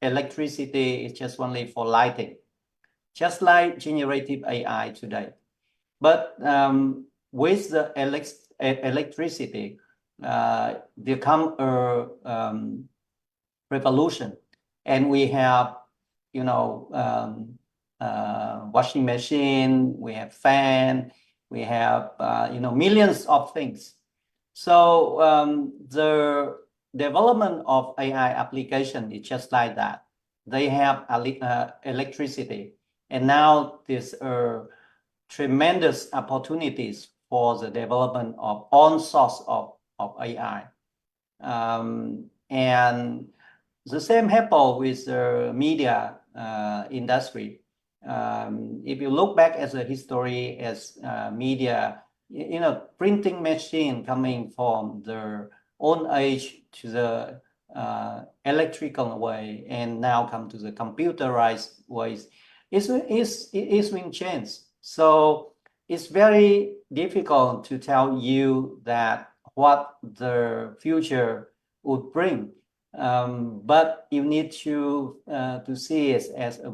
electricity is just only for lighting, just like generative AI today. But with the electricity, there come a revolution, and we have, washing machine, we have fan, we have, millions of things. So the development of AI application is just like that. They have electricity, and now there's tremendous opportunities for the development of own source of AI. And the same happen with the media industry. If you look back at the history as media, printing machine coming from the old age to the electrical way, and now come to the computerized ways, it's been changed. So it's very difficult to tell you that what the future would bring. But you need to see it as a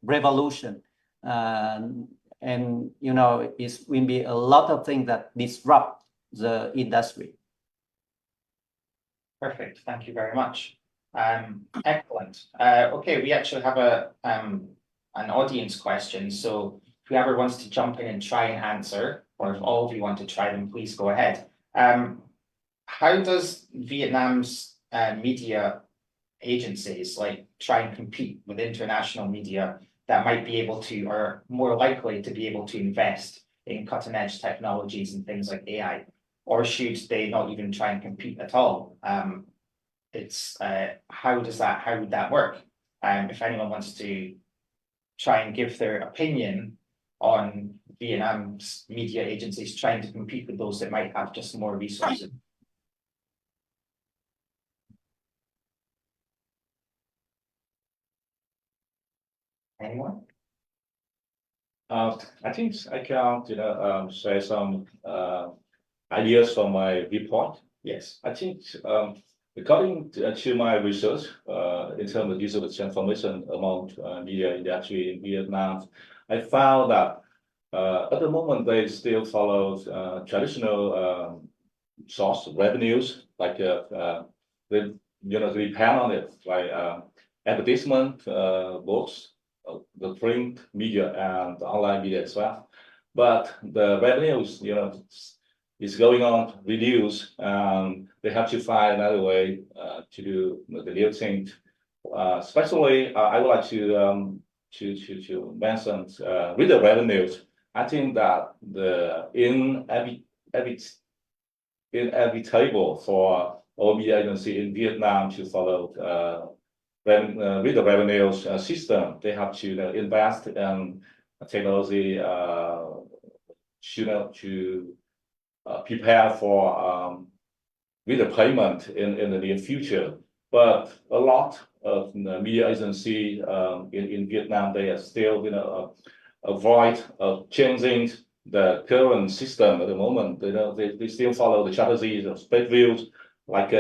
revolution. And it will be a lot of things that disrupt the industry. Perfect, thank you very much. Excellent. Okay, we actually have an audience question. So whoever wants to jump in and try and answer, or if all of you want to try them, please go ahead. How does Vietnam's media agencies try and compete with international media that might be able to, or more likely to be able to invest in cutting edge technologies and things like AI? Or should they not even try and compete at all? How would that work? If anyone wants to try and give their opinion on Vietnam's media agencies trying to compete with those that might have just more resources. Anyone? I think I can share some ideas from my viewpoint. Yes. I think according to my research in terms of digital transformation among media industry in Vietnam, I found that at the moment they still follow traditional source of revenues, like they depend on it, like advertisement, books, the print media and the online media as well. But the revenues, is going on reduce. They have to find another way to do the new thing. Especially, I would like to mention with the revenues. I think that the inevitable for all media agency in Vietnam to follow with the revenue system. They have to invest in technology to prepare for with the payment in the near future. But a lot of media agency in Vietnam, they are still avoid changing the current system at the moment. They still follow the strategies of spread views, like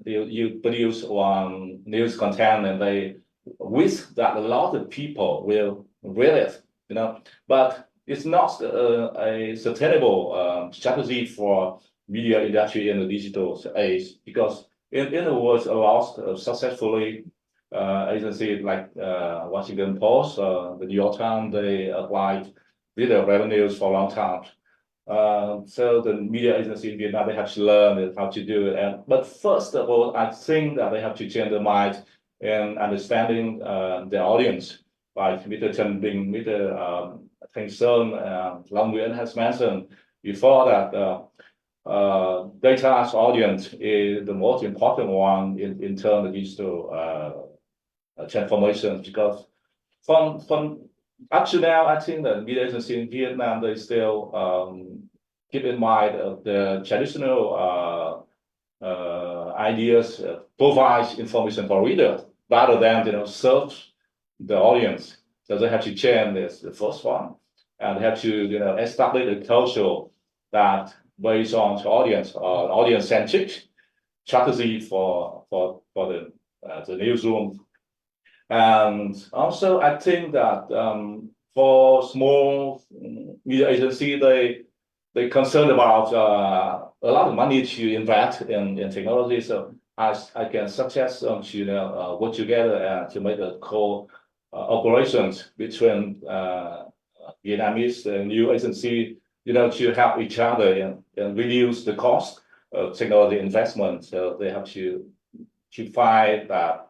you produce one news content and they wish that a lot of people will read it, but it's not a sustainable strategy for media industry in the digital age, because in the world, a lot of successfully agencies like Washington Post, the New York Times, they applied video revenues for a long time. So the media agency in Vietnam, they have to learn how to do it. But first of all, I think that they have to change their mind in understanding the audience. Like Mr. Tran Dinh, Mr. Thanh Son, Long Nguyen has mentioned before that data as audience is the most important one in terms of digital transformation, because from up to now, I think that media agency in Vietnam, they still keep in mind the traditional ideas, provide information for readers rather than serve the audience. So they have to change this, the first one, and they have to establish a culture that based on the audience-centric strategy for the newsroom. And also, I think that for small media agency, they concerned about a lot of money to invest in technology. So I can suggest them to work together to make a operations between Vietnamese new agency, to help each other and reduce the cost of technology investment. So they have to find that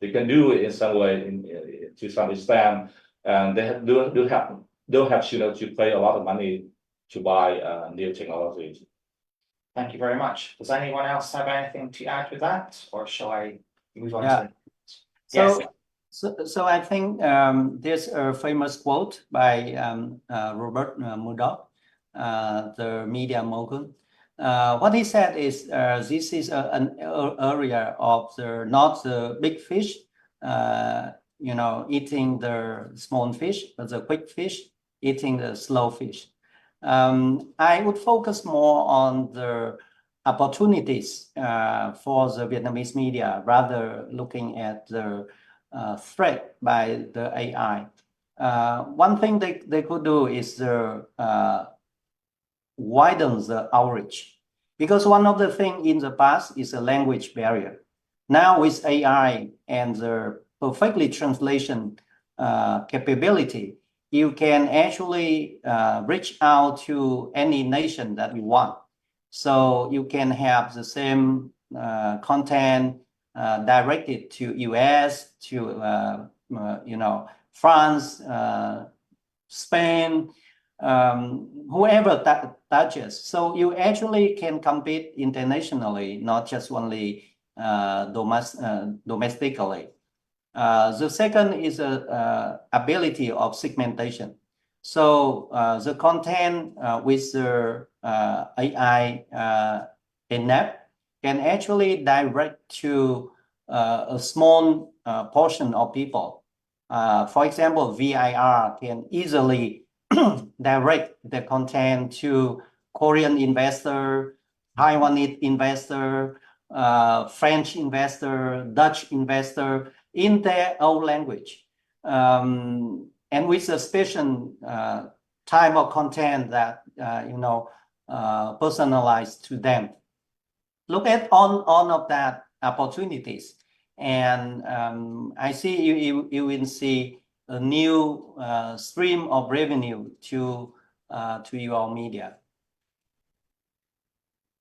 they can do it in some way, to some extent, and they don't have to pay a lot of money to buy new technologies. Thank you very much. Does anyone else have anything to add with that, or shall I move on Yeah. to? Yes. So I think there's a famous quote by Robert Murdoch, the media mogul. What he said is this is an area of not the big fish, eating the small fish, but the quick fish eating the slow fish. I would focus more on the opportunities for the Vietnamese media, rather looking at the threat by the AI. One thing they could do is widen the outreach, because one of the things in the past is a language barrier. Now with AI and the perfectly translation capability, you can actually reach out to any nation that you want. So you can have the same content directed to US, to France, Spain, whoever that touches. So you actually can compete internationally, not just only domestically. The second is ability of segmentation. So the content with the AI enabled can actually direct to a small portion of people. For example, VIR can easily direct the content to Korean investor, Taiwanese investor, French investor, Dutch investor in their own language, and with a special type of content that personalized to them. Look at all of that opportunities, and I see you will see a new stream of revenue to your media.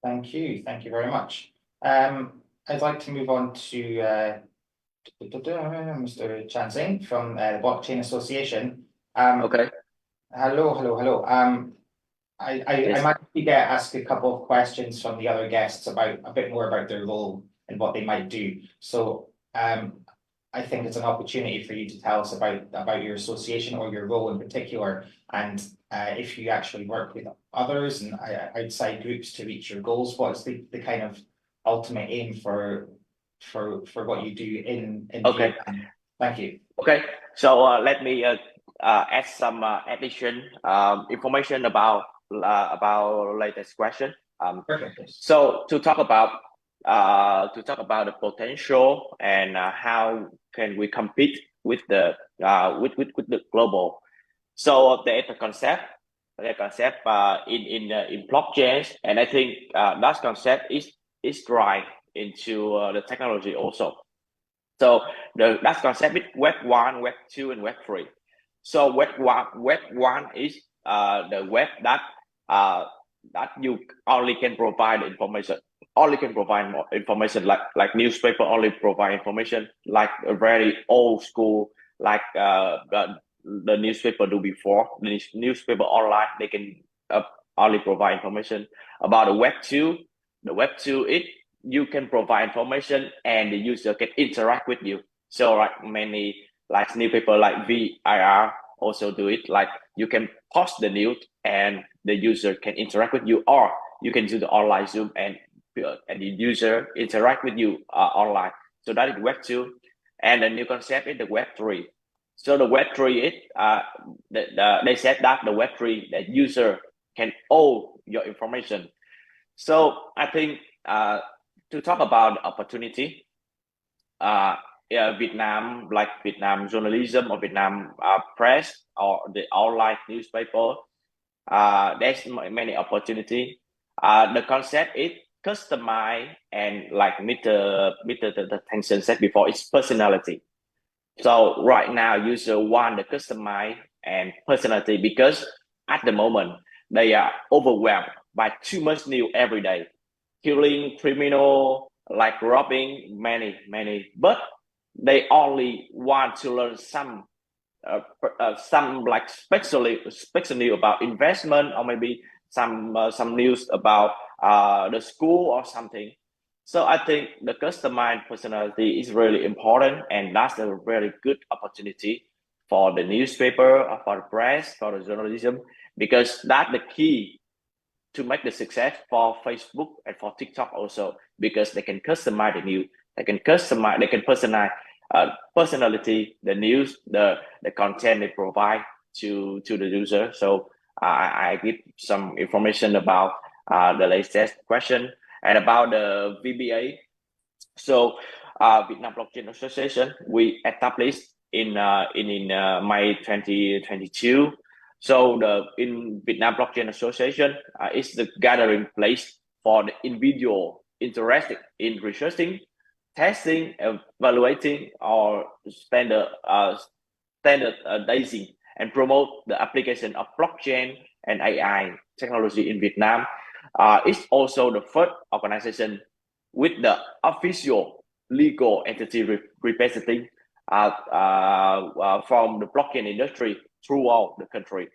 Thank you very much. I'd like to move on to Mr. Tran Dinh from the Blockchain Association. Okay. Hello. I might ask a couple of questions from the other guests about a bit more about their role and what they might do. So I think it's an opportunity for you to tell us about your association or your role in particular, and if you actually work with others and outside groups to reach your goals. What is the kind of ultimate aim for what you do in Okay. Vietnam? Thank you. Okay, so let me add some addition information about latest question. Perfect. So to talk about the potential and how can we compete with the global. So the concept in blockchain, and I think that concept is right into the technology also. So that concept is Web 1, Web 2, and Web 3. So Web 1 is the web that you only can provide information. Only can provide more information, like newspaper only provide information, like a very old school, like the newspaper do before. The newspaper online, they can only provide information. About the Web 2. The Web 2 is you can provide information and the user can interact with you. So like many like newspaper like VIR also do it. Like you can post the news and the user can interact with you, or you can do the online Zoom and the user interact with you online. So that is Web 2, and the new concept is the Web 3. So the Web 3 is they said that the Web 3 the user can own your information. So I think to talk about opportunity, Vietnam, like Vietnam journalism or Vietnam press or the online newspaper, there's many opportunity. The concept is customize and like Mr. Thanh Son said before, it's personality. So right now, user want the customize and personality because at the moment they are overwhelmed by too much news every day, killing, criminal, like robbing, many. But they only want to learn some like special news about investment, or maybe some news about the school or something. So I think the customized personality is really important, and that's a very good opportunity for the newspaper, or for the press, for the journalism, because that's the key to make the success for Facebook and for TikTok also, because they can customize the news, they can personalize personality, the news, the content they provide to the user. So I give some information about the latest question and about the VBA. So Vietnam Blockchain Association, we established in May 2022. So in Vietnam Blockchain Association is the gathering place for the individual interested in researching, testing, evaluating, or standardizing and promote the application of blockchain and AI technology in Vietnam. It's also the first organization with the official legal entity representing from the blockchain industry throughout the country.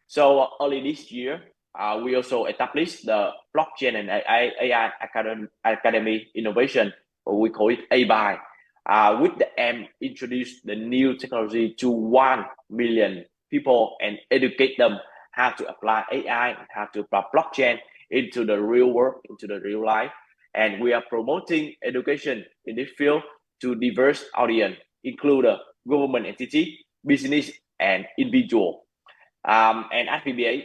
So early this year, we also established the Blockchain and AI Academy Innovation, or we call it ABI, with the aim introduce the new technology to 1 million people and educate them how to apply AI, how to apply blockchain into the real world, into the real life. And we are promoting education in this field to diverse audience, include a government entity, business, and individual. And at VBA,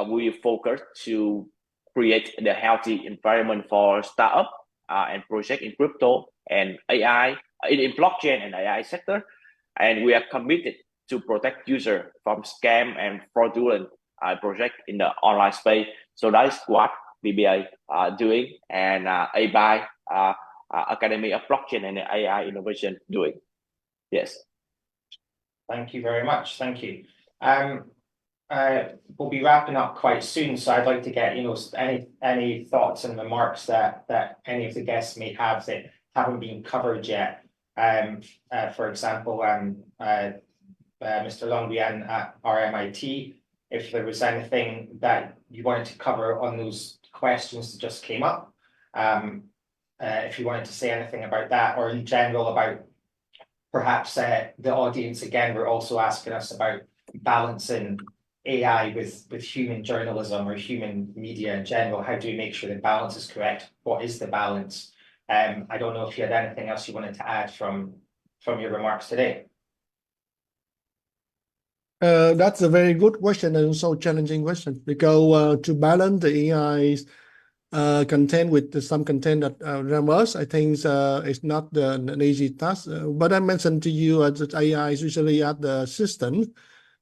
we focus to create the healthy environment for startup and project in crypto and AI, in blockchain and AI sector. And we are committed to protect user from scam and fraudulent project in the online space. So that is what VBA doing, and ABI, Academy of Blockchain and AI Innovation doing. Yes. Thank you very much. Thank you. We'll be wrapping up quite soon, so I'd like to get any thoughts and remarks that any of the guests may have that haven't been covered yet. For example, Mr. Long Nguyen at RMIT if there was anything that you wanted to cover on those questions that just came up. If you wanted to say anything about that, or in general about perhaps the audience again were also asking us about balancing AI with human journalism or human media in general. How do we make sure the balance is correct? What is the balance? I don't know if you had anything else you wanted to add from your remarks today. That's a very good question and also challenging question, because to balance the AI's content with some content that reverse, I think it's not an easy task. But I mentioned to you that AI is usually at the assistant,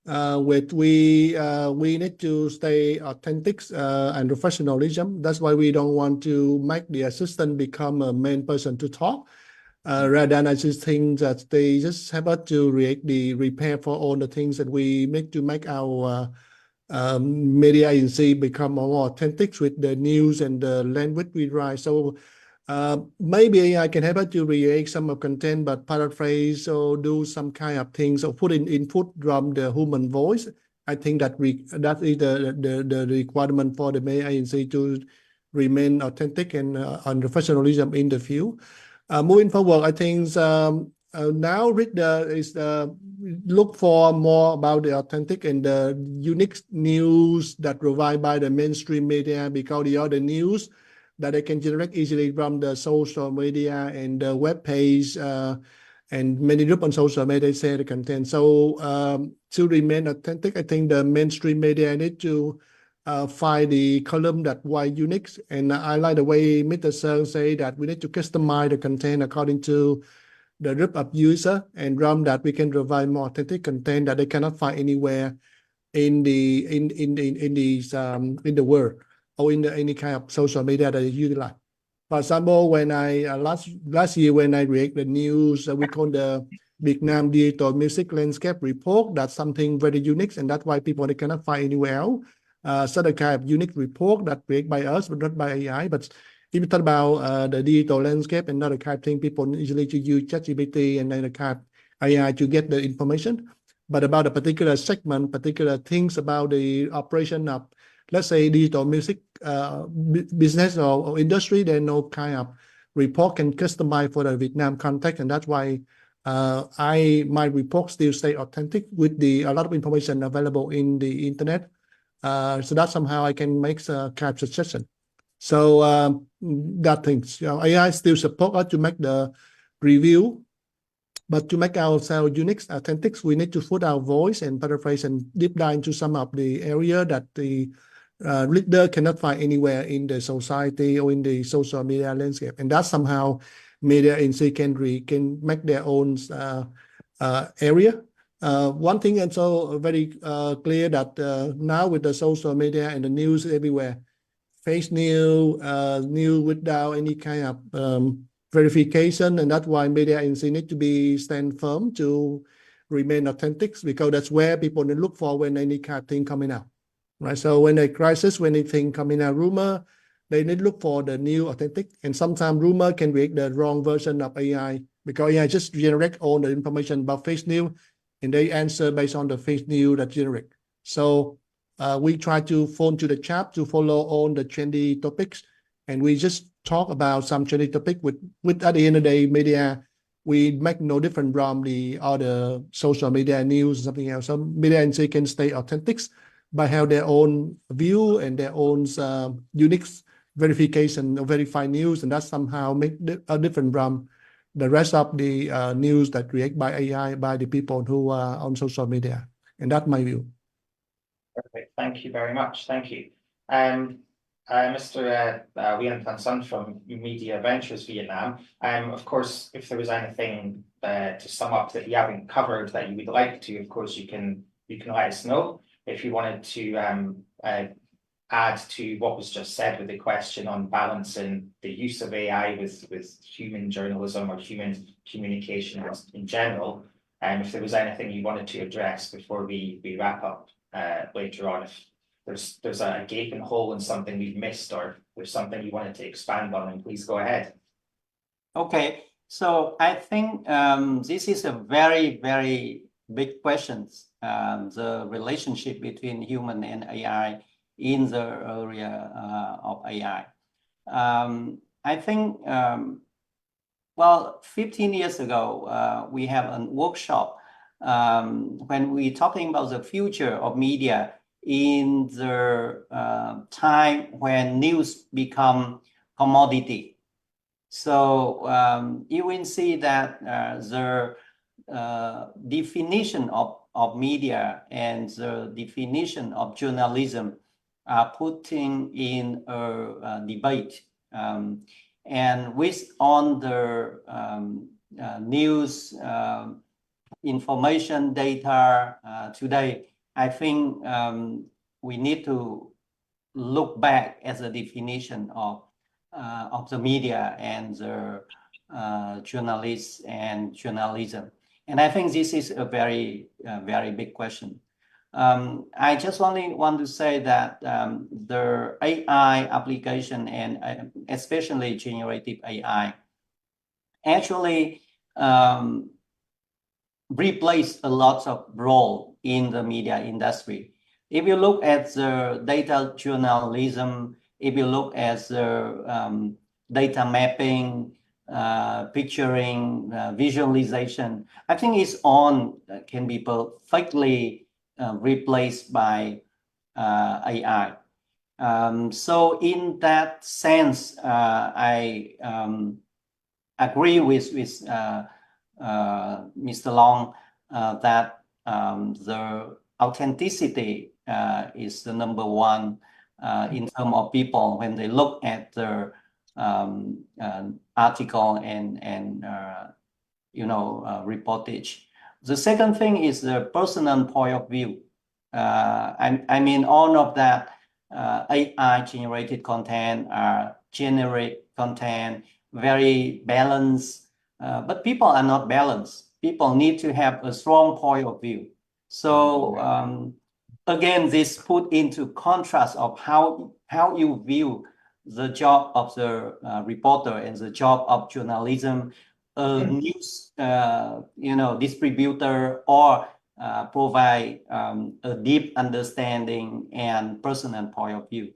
with we need to stay authentic and professionalism. That's why we don't want to make the assistant become a main person to talk. Rather than I just think that they just have to repair for all the things that we make to make our media agency become more authentic with the news and the language we write. So maybe I can help us to create some of content, but paraphrase or do some kind of things or put in input from the human voice. I think that is the requirement for the media agency to remain authentic and professionalism in the field. Moving forward, I think now reader is look for more about the authentic and the unique news that provided by the mainstream media, because the other news that they can generate easily from the social media and the web page, and many groups on social media share the content. So to remain authentic, I think the mainstream media need to find the column that wide unique. And I like the way Mr. Sơn say that we need to customize the content according to the group of user, and from that we can provide more authentic content that they cannot find anywhere in the world or in any kind of social media that they utilize. For example, when I last year when I read the news, we call the Vietnam Digital Music Landscape Report. That's something very unique, and that's why people they cannot find anywhere else. So the kind of unique report that created by us, but not by AI. But if you talk about the digital landscape and other kind of thing, people usually to use ChatGPT and then the kind of AI to get the information. But about a particular segment, particular things about the operation of, let's say, digital music business or industry, there's no kind of report can customize for the Vietnam context, and that's why my report still stay authentic with a lot of information available in the internet. So that somehow I can make a kind of suggestion. So that things, AI still support us to make the review, but to make ourselves unique, authentic, we need to put our voice and paraphrase and deep dive into some of the area that the reader cannot find anywhere in the society or in the social media landscape. And that somehow media agency can make their own area. One thing and so very clear that now with the social media and the news everywhere, fake news, news without any kind of verification, and that's why media agency need to stand firm to remain authentic, because that's where people look for when any kind of thing coming out, right? So when a crisis, when anything coming out, rumor, they need to look for the new authentic, and sometimes rumor can be the wrong version of AI, because AI just generate all the information about fake news, and they answer based on the fake news that generate. So we try to phone to the chat to follow all the trendy topics, and we just talk about some trendy topic with at the end of the day, media, we make no different from the other social media news or something else. So media agency can stay authentic by have their own view and their own unique verification or verified news, and that somehow make a different from the rest of the news that created by AI by the people who are on social media. And that's my view. Perfect. Thank you very much. Thank you. Mr. Nguyen Thanh Son from Media Ventures Vietnam. Of course, if there was anything to sum up that you haven't covered that you would like to, of course, you can let us know. If you wanted to add to what was just said with the question on balancing the use of AI with human journalism or human communication in general, if there was anything you wanted to address before we wrap up later on, if there's a gaping hole in something we've missed, or there's something you wanted to expand on, and please go ahead. Okay, so I think this is a very, very big questions, the relationship between human and AI in the area of AI. I think, well, 15 years ago, we have a workshop when we're talking about the future of media in the time when news become commodity. So you will see that the definition of media and the definition of journalism are putting in a debate. And with on the news information data today, I think we need to look back at the definition of the media and the journalists and journalism. And I think this is a very big question. I just only want to say that the AI application and especially generative AI actually replace a lot of role in the media industry. If you look at the data journalism, if you look at the data mapping, picturing, visualization, I think it's can be perfectly replaced by AI. So in that sense, I agree with Mr. Long that the authenticity is the number one in terms of people when they look at the article and reportage. The second thing is the personal point of view. I mean, all of that AI generated content, generate content, very balanced, but people are not balanced. People need to have a strong point of view. So again, this put into contrast of how you view the job of the reporter and the job of journalism, news distributor, or provide a deep understanding and personal point of view.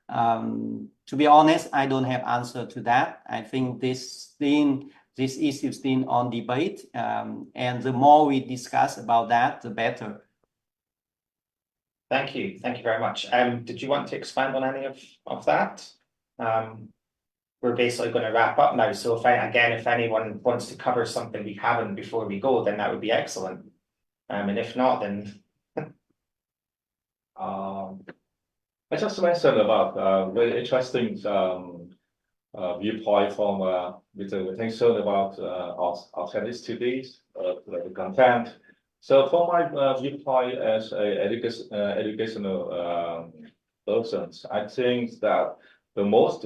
To be honest, I don't have answer to that. I think this issue is still on debate, and the more we discuss about that, the better. Thank you very much. Did you want to expand on any of that? We're basically going to wrap up now. So if anyone wants to cover something we haven't before we go, then that would be excellent. And if not, then I just mentioned about very interesting viewpoint from Mr. Nguyen Thanh Son about authenticity of the content. So from my viewpoint as a educational person, I think that the most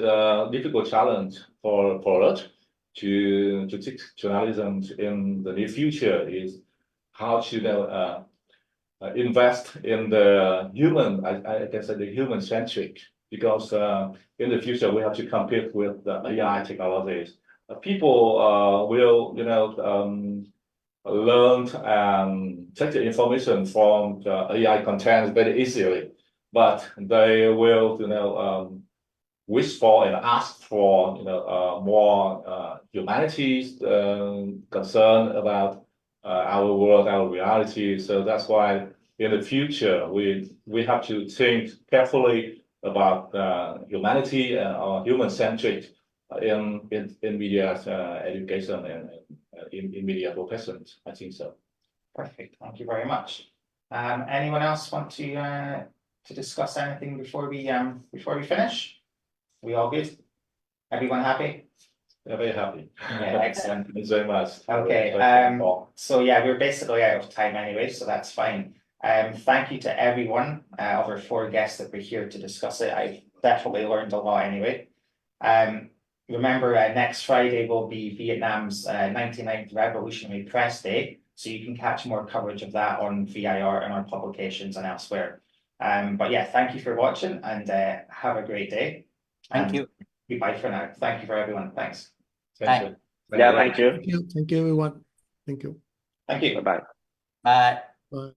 difficult challenge for us to teach journalism in the near future is how to invest in the human, I can say the human centric, because in the future we have to compete with the AI technologies. People will learn and take the information from the AI content very easily, but they will wish for and ask for more humanities concern about our world, our reality. So that's why in the future we have to think carefully about humanity or human centric in media education and in media professions. I think so. perfect. Thank you very much. Anyone else want to discuss anything before we finish? We all good? Everyone happy? Yeah, very happy. Yeah, excellent. Thanks very much. Okay. So yeah, we're basically out of time anyway, so that's fine. Thank you to everyone of our 4 guests that were here to discuss it. I've definitely learned a lot anyway. Remember, next Friday will be Vietnam's 99th Revolutionary Press Day, so you can catch more coverage of that on VIR and our publications and elsewhere. But yeah, thank you for watching, and have a great day. Thank you. Goodbye for now. Thank you for everyone. Thanks. Thank you. Yeah, thank you. Thank you, everyone. Thank you. Thank you. Bye bye. Bye. Bye.